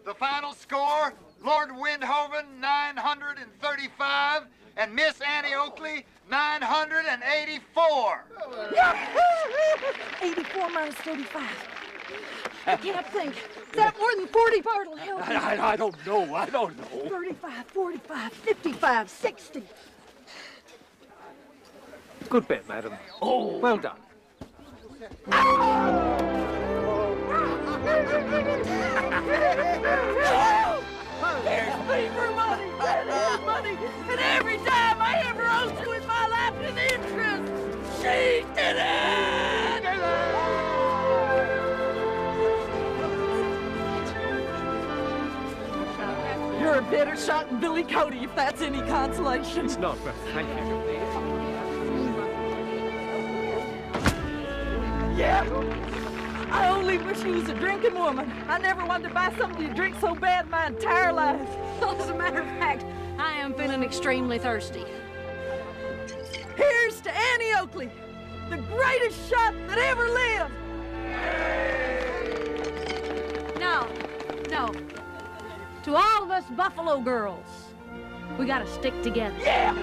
The final score, Lord Windhoven, 935, and Miss Annie Oakley, 984. 84 minus 35. I can't think. Is that more than 40 Bartle? Help me. I don't know. I don't know. 35, 45, 55, 60. Good bet, madam. Oh, well done. There's paper money, red money, and every time I ever owed you in my life with interest, she did it! You're a better shot than Billy Cody, if that's any consolation. It's not, but thank you. Yeah. I only wish you was a drinking woman. I never wanted to buy somebody to drink so bad in my entire life. Well, as a matter of fact, I am feeling extremely thirsty. Here's to Annie Oakley. the greatest shot that ever lived! No, no. To all of us Buffalo girls, we gotta stick together. Yeah!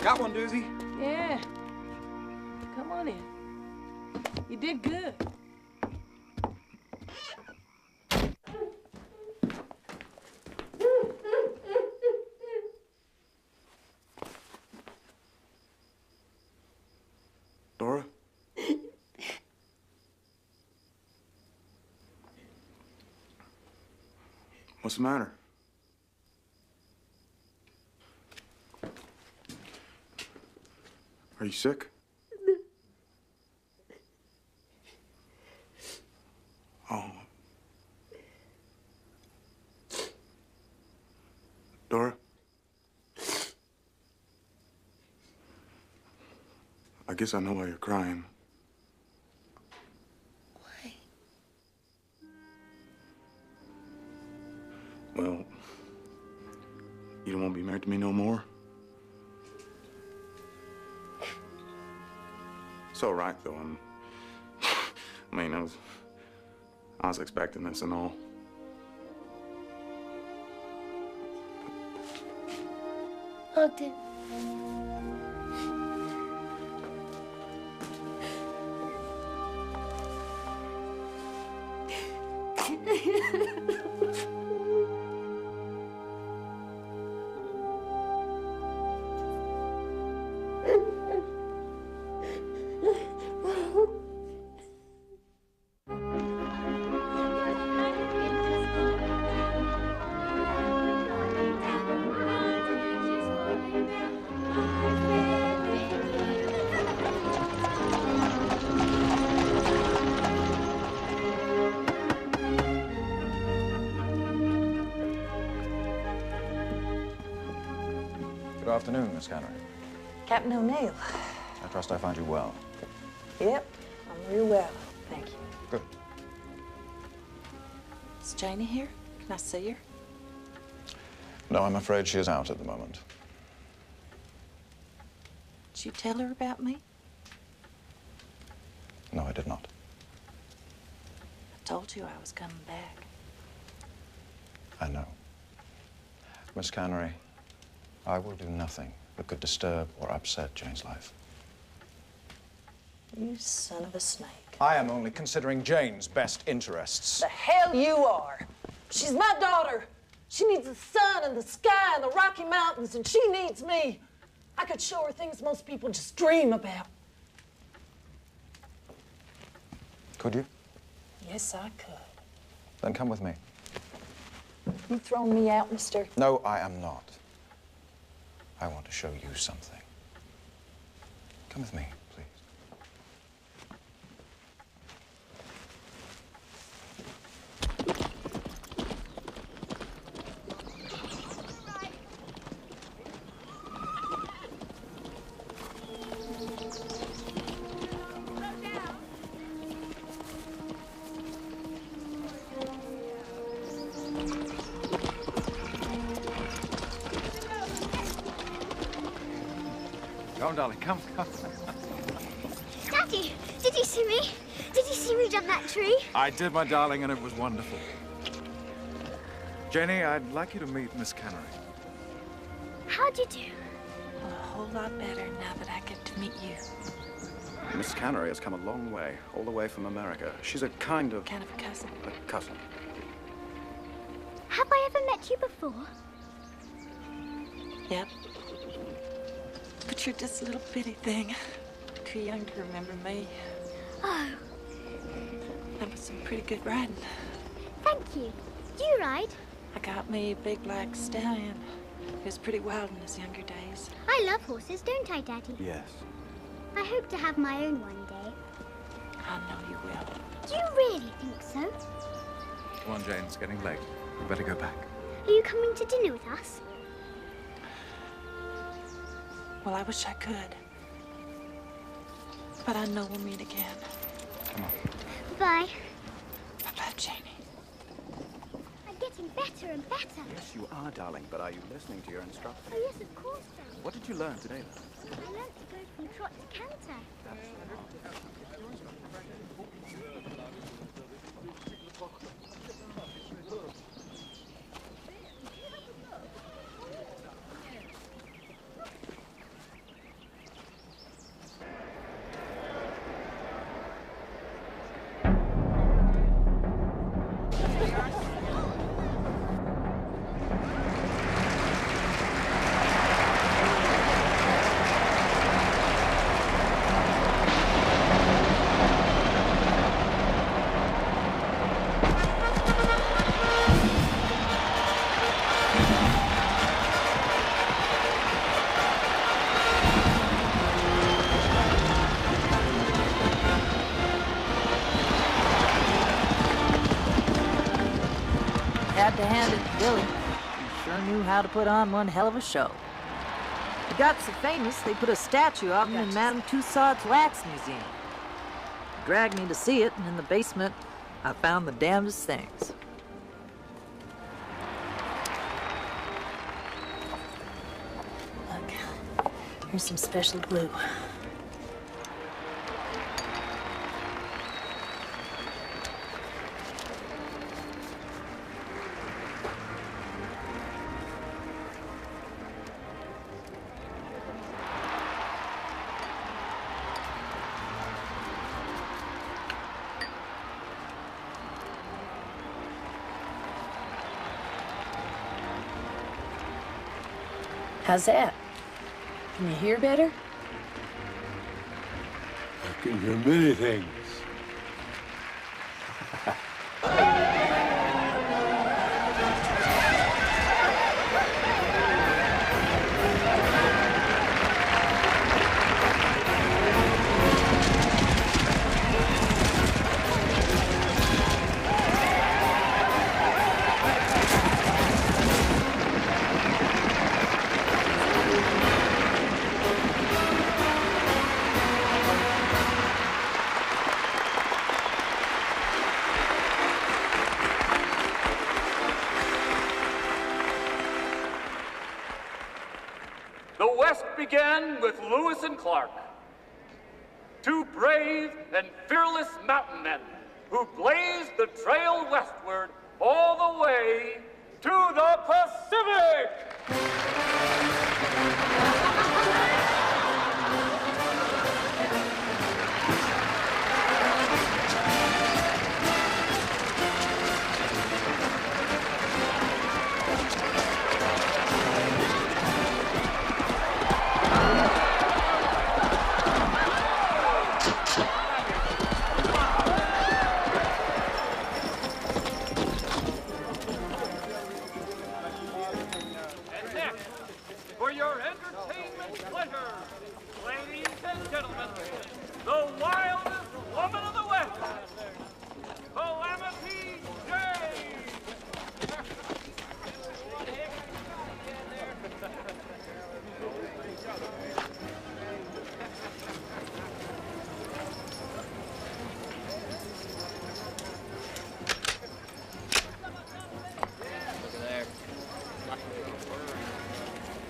Got one, Doozy? Yeah. Come on in. You did good. Dora? What's the matter? Are you sick? Oh. Dora? I guess I know why you're crying. Why? Well, you don't want to be married to me no more? It's all right, though. I mean, I was expecting this and all. Ogden. Good afternoon, Miss Cannery. Captain O'Neill. I trust I find you well. Yep, I'm real well, thank you. Good. Is Janie here? Can I see her? No, I'm afraid she is out at the moment. Did you tell her about me? No, I did not. I told you I was coming back. I know. Miss Cannery, I will do nothing that could disturb or upset Jane's life. You son of a snake. I am only considering Jane's best interests. The hell you are. She's my daughter. She needs the sun and the sky and the Rocky Mountains, and she needs me. I could show her things most people just dream about. Could you? Yes, I could. Then come with me. You throwing me out, mister? No, I am not. I want to show you something. Come with me, please. Come, darling, come. Daddy, did you see me? Did you see me jump that tree? I did, my darling, and it was wonderful. Jenny, I'd like you to meet Miss Cannery. How'd you do? Well, a whole lot better now that I get to meet you. Miss Cannery has come a long way, all the way from America. She's a kind of... Kind of a cousin. A cousin. Have I ever met you before? Yep. But you're just a little bitty thing. Too young to remember me. Oh. That was some pretty good riding. Thank you. Do you ride? I got me a big black stallion. He was pretty wild in his younger days. I love horses, don't I, Daddy? Yes. I hope to have my own one day. I know you will. Do you really think so? Come on, Jane, it's getting late. We better go back. Are you coming to dinner with us? Well, I wish I could. But I know we'll meet again. Come on. Bye. Bye-bye, Janie. I'm getting better and better. Yes, you are, darling, but are you listening to your instructor? Oh, yes, of course, Daddy. What did you learn today, then? I learned to go from trot to canter. Had to hand it to Billy. He sure knew how to put on one hell of a show. He got so famous, they put a statue of him in Madame Tussaud's Wax Museum. He dragged me to see it, and in the basement, I found the damnedest things. Look, here's some special glue. How's that? Can you hear better? I can hear many things. The West began with Lewis and Clark, two brave and fearless mountain men who blazed the trail westward all the way to the Pacific. For your entertainment pleasure, ladies and gentlemen, the wildest woman of the West, Calamity Jane!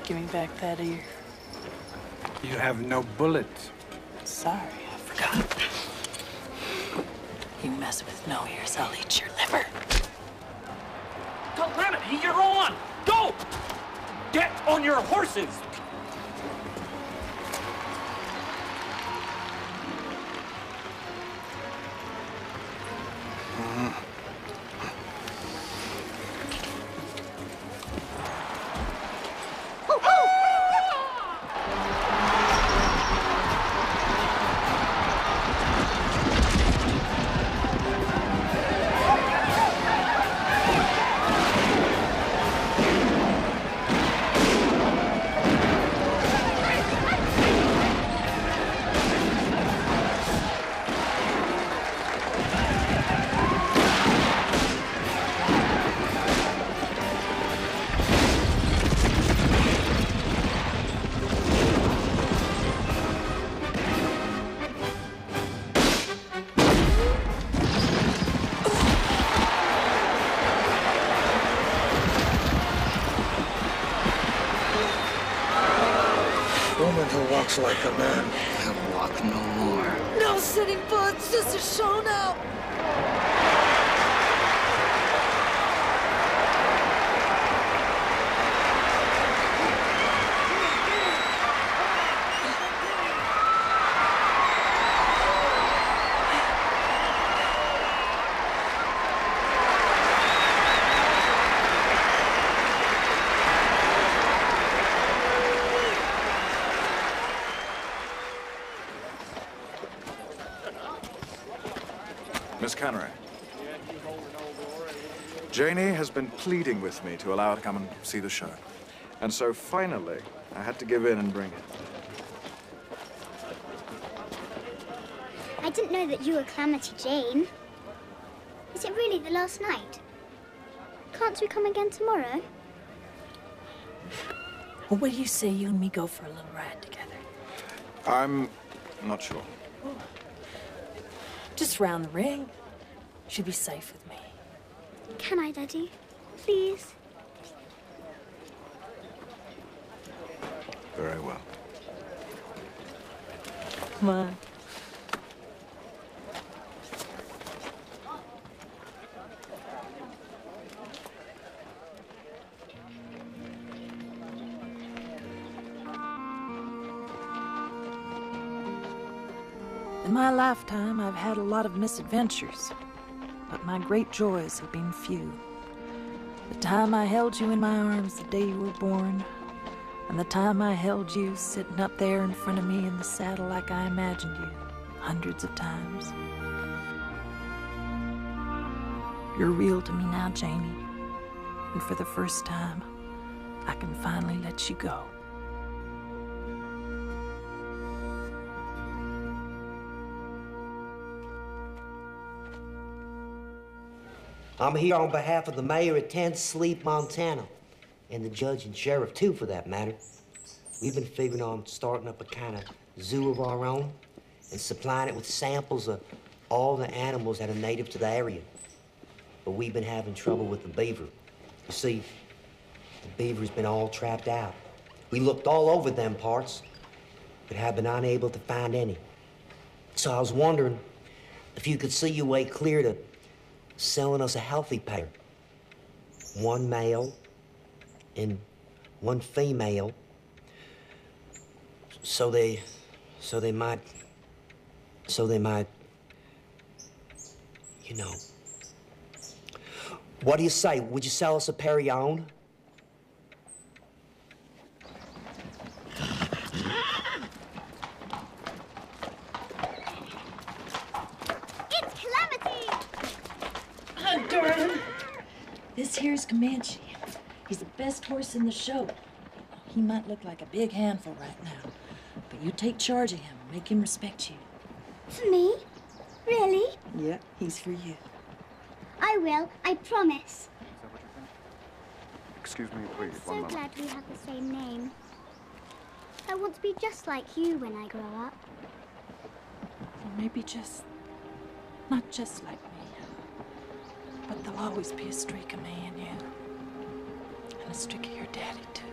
Give me back that ear. You have no bullets. Sorry, I forgot. You mess with no ears, I'll eat your liver. Calamity, you're on! Go! Get on your horses! who walks like a man, he'll walk no more. No sitting bull, it's just a show now. Miss Connery. Janie has been pleading with me to allow her to come and see the show. And so finally, I had to give in and bring it. I didn't know that you were Calamity Jane. Is it really the last night? Can't we come again tomorrow? Well, what do you say you and me go for a little ride together? I'm not sure. Just round the ring. Should be safe with me. Can I, Daddy? Please? Very well. Come on. In my lifetime, I've had a lot of misadventures, but my great joys have been few. The time I held you in my arms the day you were born, and the time I held you sitting up there in front of me in the saddle like I imagined you hundreds of times. You're real to me now, Janie, and for the first time, I can finally let you go. I'm here on behalf of the mayor of 10th Sleep, Montana, and the judge and sheriff, too, for that matter. We've been figuring on starting up a kind of zoo of our own and supplying it with samples of all the animals that are native to the area. But we've been having trouble with the beaver. You see, the beaver's been all trapped out. We looked all over them parts, but have been unable to find any. So I was wondering if you could see your way clear to selling us a healthy pair. One male and one female. So they might, you know. What do you say? Would you sell us a pair of your own? This here's Comanche. He's the best horse in the show. He might look like a big handful right now, but you take charge of him and make him respect you. For me? Really? Yeah, he's for you. I will, I promise. Excuse me, please, I'm so glad we have the same name. I want to be just like you when I grow up. Or maybe not just like me. But there'll always be a streak of me in you. And a streak of your daddy, too.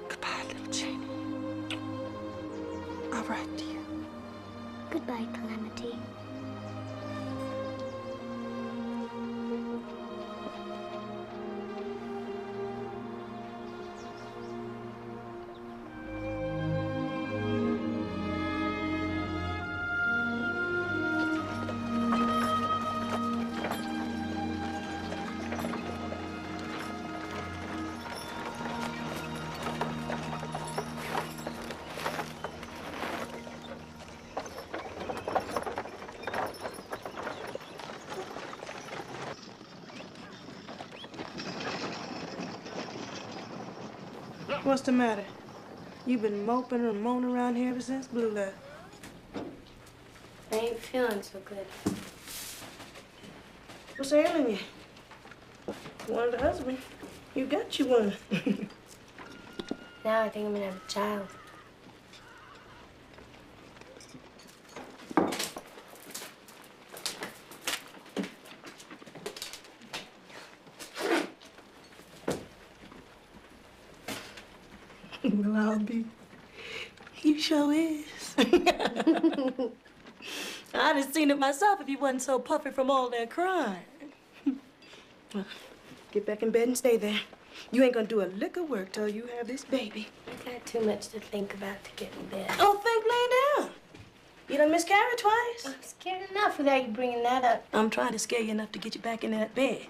Goodbye, little Janie. I'll write to you. Goodbye, Calamity. What's the matter? You've been moping and moaning around here ever since Blue left. I ain't feeling so good. What's ailing you? You wanted a husband. You got you one. Now I think I'm gonna have a child. Well, I'll be. You sure is. I'd have seen it myself if you wasn't so puffy from all that crying. Well, get back in bed and stay there. You ain't gonna do a lick of work till you have this baby. I got too much to think about to get in bed. Oh, think lay down. You done miscarried twice. I'm scared enough without you bringing that up. I'm trying to scare you enough to get you back in that bed.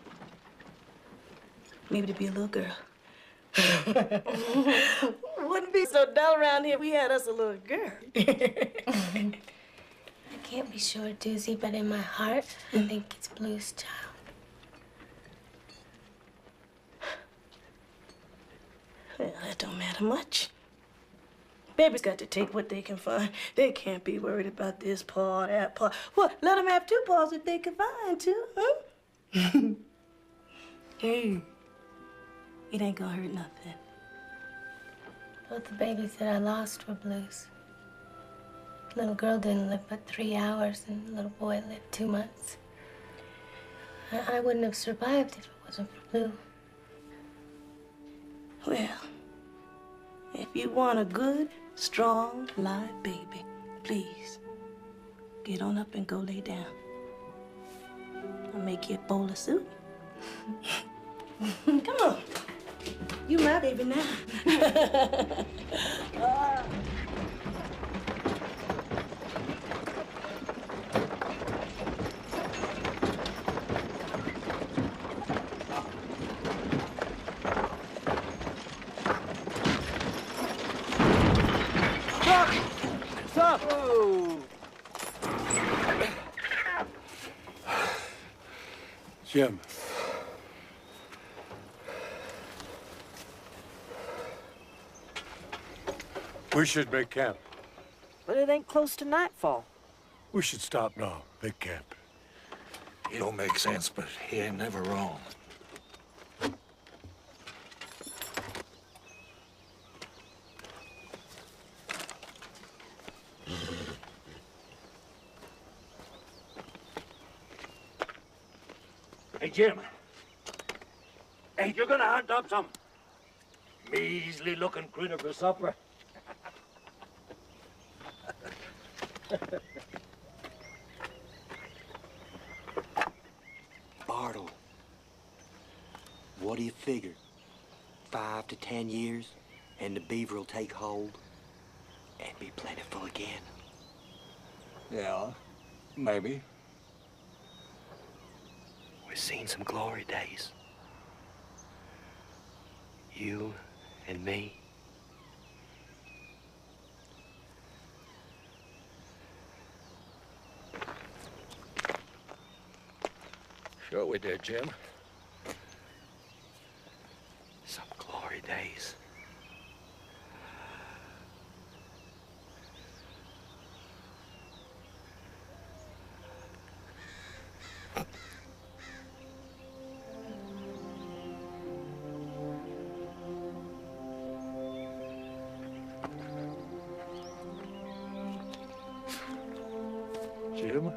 Maybe to be a little girl. Wouldn't be so dull around here if we had us a little girl. I can't be sure, Doozy, but in my heart, I think it's Blue's child. Well, that don't matter much. Baby's got to take what they can find. They can't be worried about this paw, that paw. Well, let them have two paws if they can find two, huh? Hey, it ain't gonna hurt nothing. Both the babies that I lost were Blue's. The little girl didn't live but 3 hours, and the little boy lived 2 months. I wouldn't have survived if it wasn't for Blue. Well, if you want a good, strong, live baby, please, get on up and go lay down. I'll make you a bowl of soup. Come on. You my baby now. Stop! Whoa. Jim. We should make camp. But it ain't close to nightfall. We should stop now, make camp. He don't make sense, but he ain't never wrong. Hey, Jim. Hey, you're gonna hunt up some measly-looking critter for supper. Bartle, what do you figure? 5 to 10 years, and the beaver will take hold and be plentiful again? Yeah, maybe. We've seen some glory days. You and me. Sure we did, Jim. Some glory days. Jim?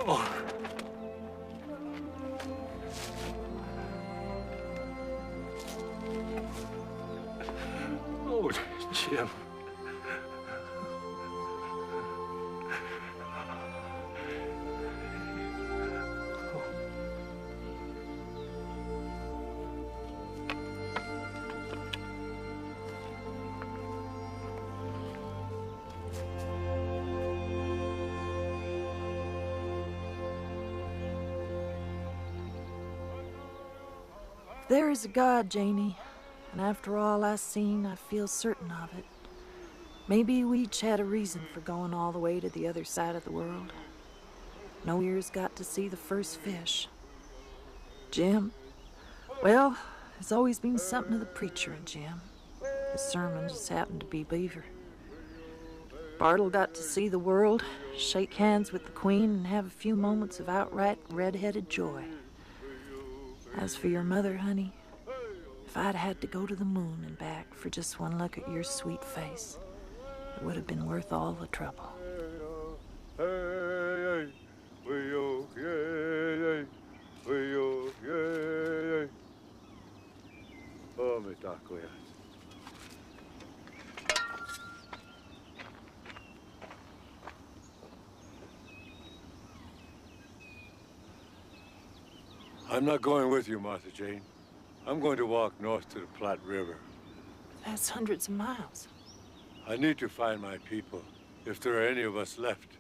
Oh. Oh, Jim. There is a God, Janie, and after all I've seen, I feel certain of it. Maybe we each had a reason for going all the way to the other side of the world. No ears got to see the first fish. Jim, well, there's always been something to the preacher in Jim. His sermon just happened to be beaver. Bartle got to see the world, shake hands with the Queen, and have a few moments of outright red-headed joy. As for your mother, honey, if I'd had to go to the moon and back for just one look at your sweet face, it would have been worth all the trouble. talk with. I'm not going with you, Martha Jane. I'm going to walk north to the Platte River. That's hundreds of miles. I need to find my people, if there are any of us left.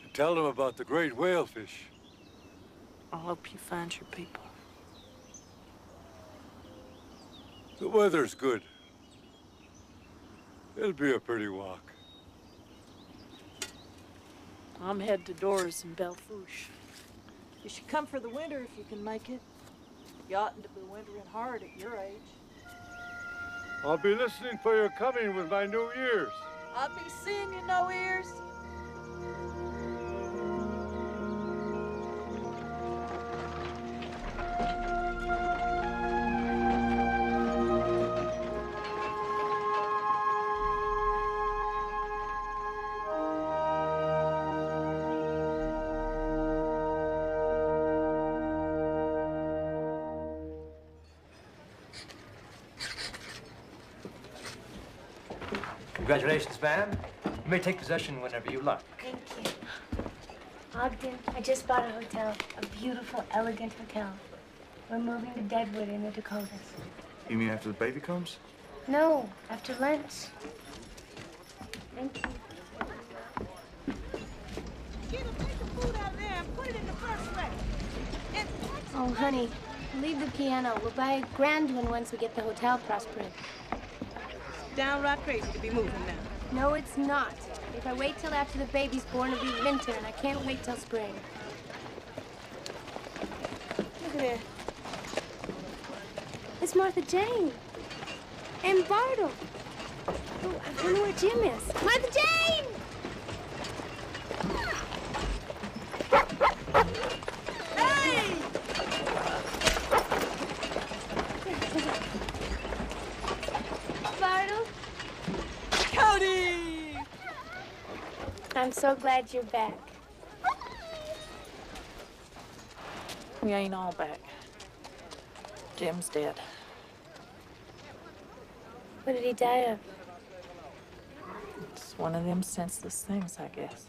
And tell them about the great whalefish. I hope you find your people. The weather's good. It'll be a pretty walk. I'm headed to Doris and Belfouche. You should come for the winter if you can make it. You oughtn't to be wintering hard at your age. I'll be listening for your coming with my new ears. I'll be seeing you, no ears. Congratulations, ma'am. You may take possession whenever you like. Thank you. Ogden, I just bought a hotel. A beautiful, elegant hotel. We're moving to Deadwood in the Dakotas. You mean after the baby comes? No, after lunch. Thank you. Oh, honey, leave the piano. We'll buy a grand one once we get the hotel prospering. Downright crazy to be moving now. No, it's not. If I wait till after the baby's born, it'll be winter, and I can't wait till spring. Look at that. It's Martha Jane. And Bartle. Oh, I wonder where Jim is. Martha Jane! Hey! Bartle? Cody! I'm so glad you're back. We ain't all back. Jim's dead. What did he die of? It's one of them senseless things, I guess.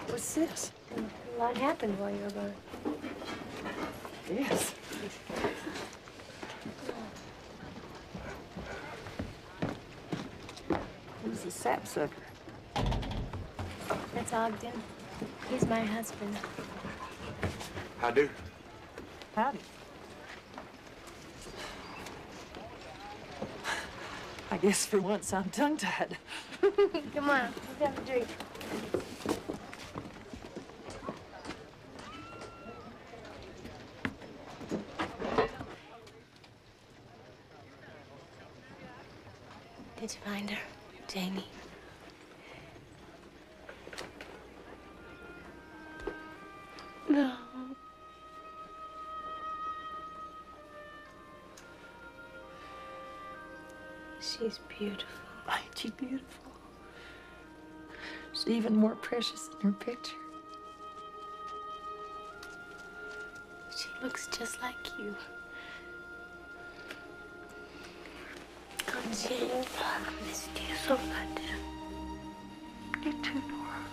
What's this? A lot happened while you were gone. Yes. Who's the sapsucker? That's Ogden. He's my husband. I do. Howdy. I guess for once I'm tongue-tied. Come on, let's have a drink. Did you find her, Janie? No. She's beautiful. Ain't she beautiful? She's even more precious in her picture. She looks just like you. Oh, Jane, I missed you so much. You too, Nora.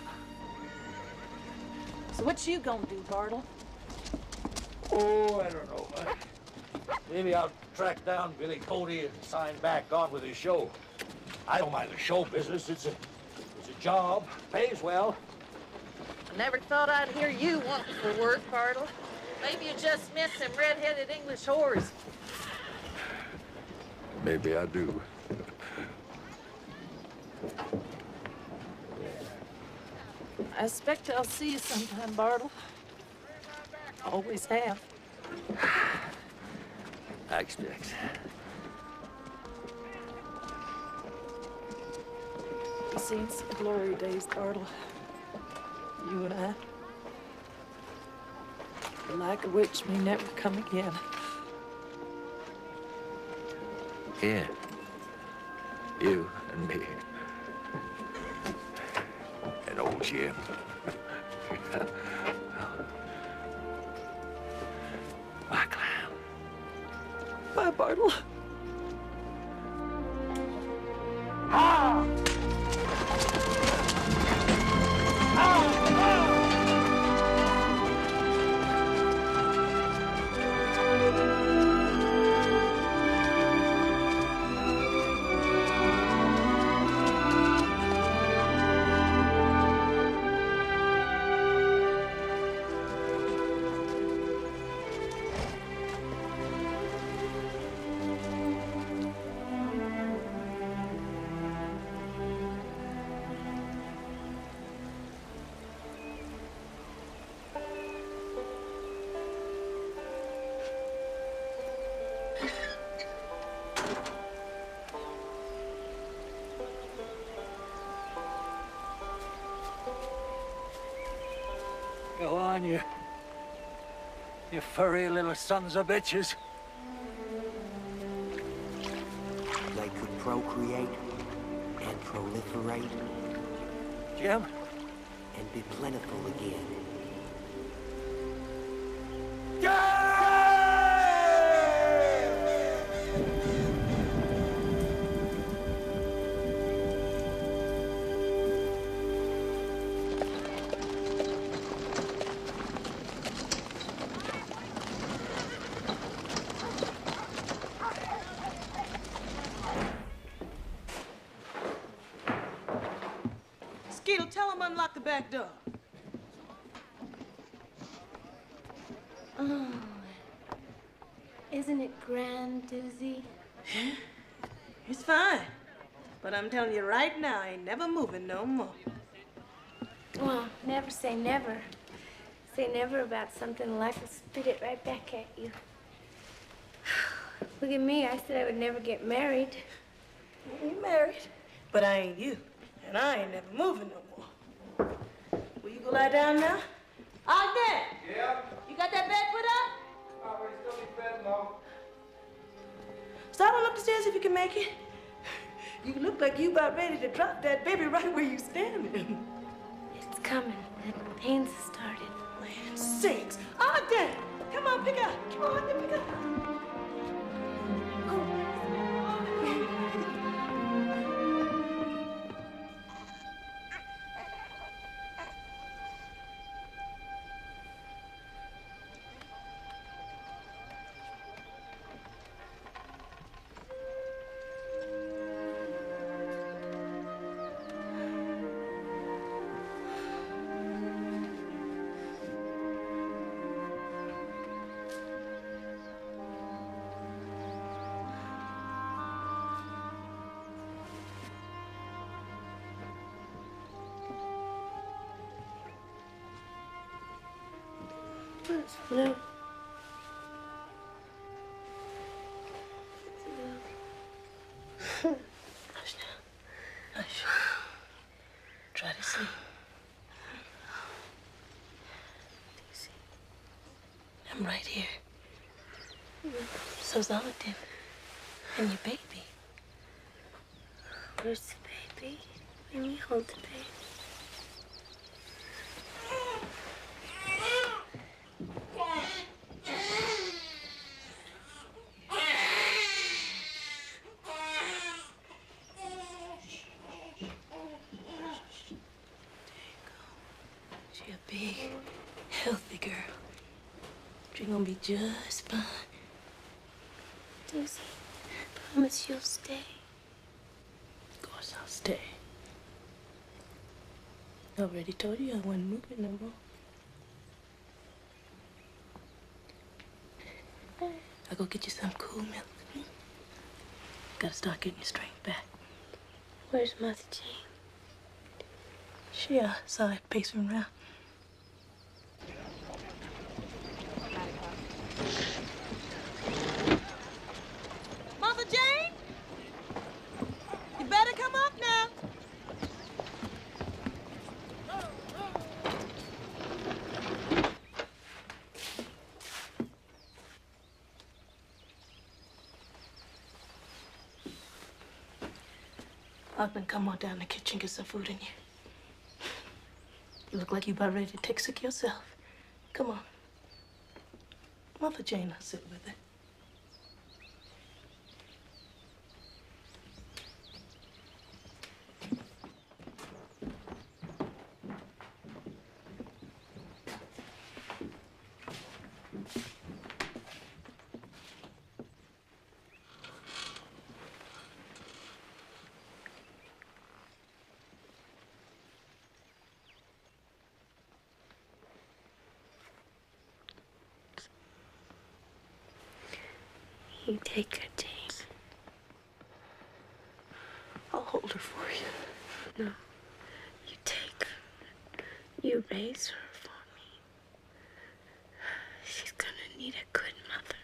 So what you gonna do, Bartle? Oh, I don't know. Maybe I'll track down Billy Cody and sign back on with his show. I don't mind the show business. It's a job. Pays well. I never thought I'd hear you wanting for work, Bartle. Maybe you just missed them red-headed English whores. Maybe I do. I expect I'll see you sometime, Bartle. Always have. I expect. We've seen some glory days, Bartle. You and I. The like of which may never come again. Yeah. You and me. And old Jim. Go on, you furry little sons of bitches. They could procreate and proliferate. Jim? And be plentiful again. Skeetle, tell him unlock the back door. Oh, isn't it grand, Doozy? It's fine. But I'm telling you right now, I ain't never moving no more. Well, never say never. Say never about something, life will spit it right back at you. Look at me, I said I would never get married. You ain't married, but I ain't you. And I ain't never moving no more. Will you go lie down now? Ogden! Yeah? You got that bed put up? Already still need bed, Mom. Start on up the stairs if you can make it. You look like you about ready to drop that baby right where you standing. It's coming. The pains have started. Land sakes. Ogden! Come on, pick up. Come on, Ogden, pick up. What's blue? Hush now. Hush. Try to sleep. Dixie, I'm right here. So's Ogden. And your baby. Where's the baby? Let me hold the baby. She a big, healthy girl. She's gonna be just fine. Doozy, promise you'll stay. Of course I'll stay. I already told you I wasn't moving no more. I'll go get you some cool milk. Gotta start getting your strength back. Where's Mother Jane? She outside pacing around. Mother Jane? You better come up now. Ogden, come on down in the kitchen, get some food in you. You look like you about ready to take sick yourself. Come on. Mother Jane, I'll sit with her. You take her, Jane. I'll hold her for you. No. You take her. You raise her for me. She's gonna need a good mother.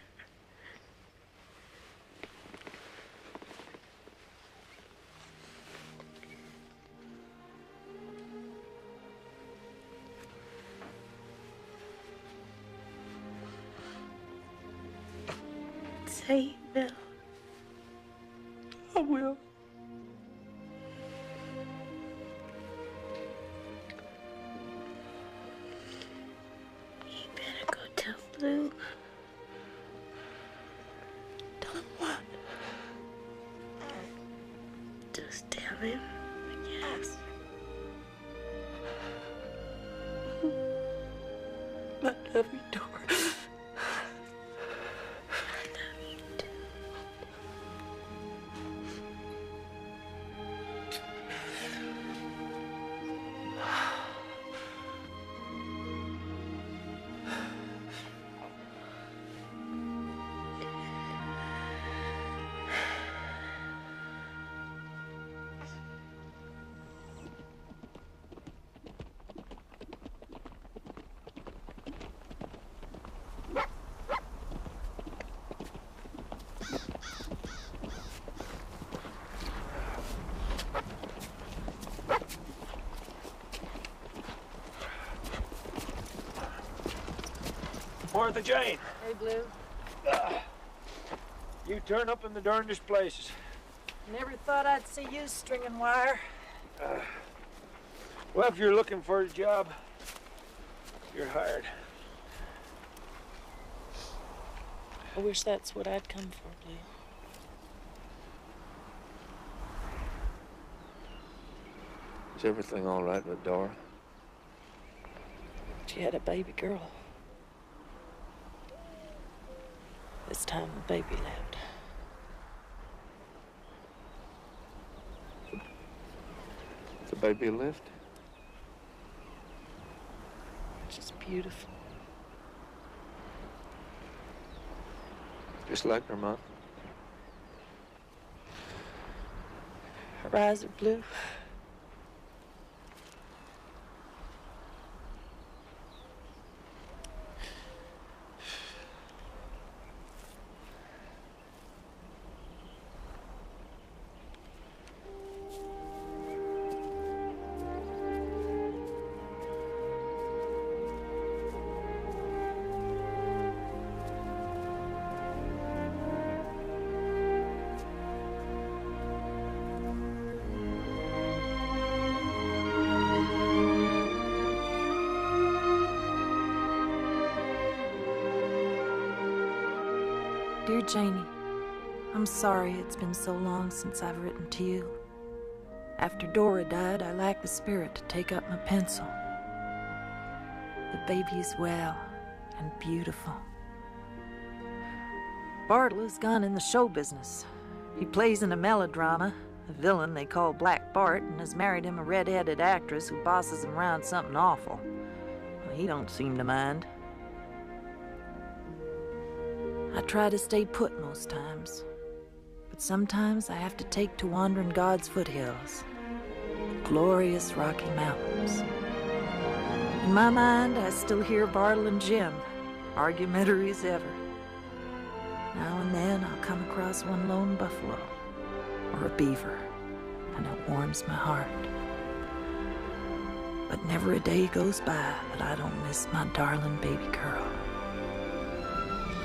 say you will. I will. You better go tell Blue. Tell him what? Just tell him, I guess. I love you, Dora. Martha Jane. Hey, Blue. You turn up in the darndest places. Never thought I'd see you stringing wire. Well, if you're looking for a job, you're hired. I wish that's what I'd come for, Blue. Is everything all right with Dora? She had a baby girl. This time the baby left. The baby lived? She's beautiful. Just like her mom? Her eyes are blue. Dear Janie, I'm sorry it's been so long since I've written to you. After Dora died, I lacked the spirit to take up my pencil. The baby is well and beautiful. Bartlett's gone in the show business. He plays in a melodrama, a villain they call Black Bart, and has married him a red-headed actress who bosses him around something awful. Well, he don't seem to mind. I try to stay put most times, but sometimes I have to take to wandering God's foothills, the glorious Rocky Mountains. In my mind, I still hear Bartle and Jim, argumentary as ever. Now and then I'll come across one lone buffalo or a beaver, and it warms my heart. But never a day goes by that I don't miss my darling baby girl.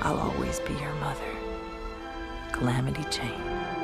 I'll always be your mother, Calamity Jane.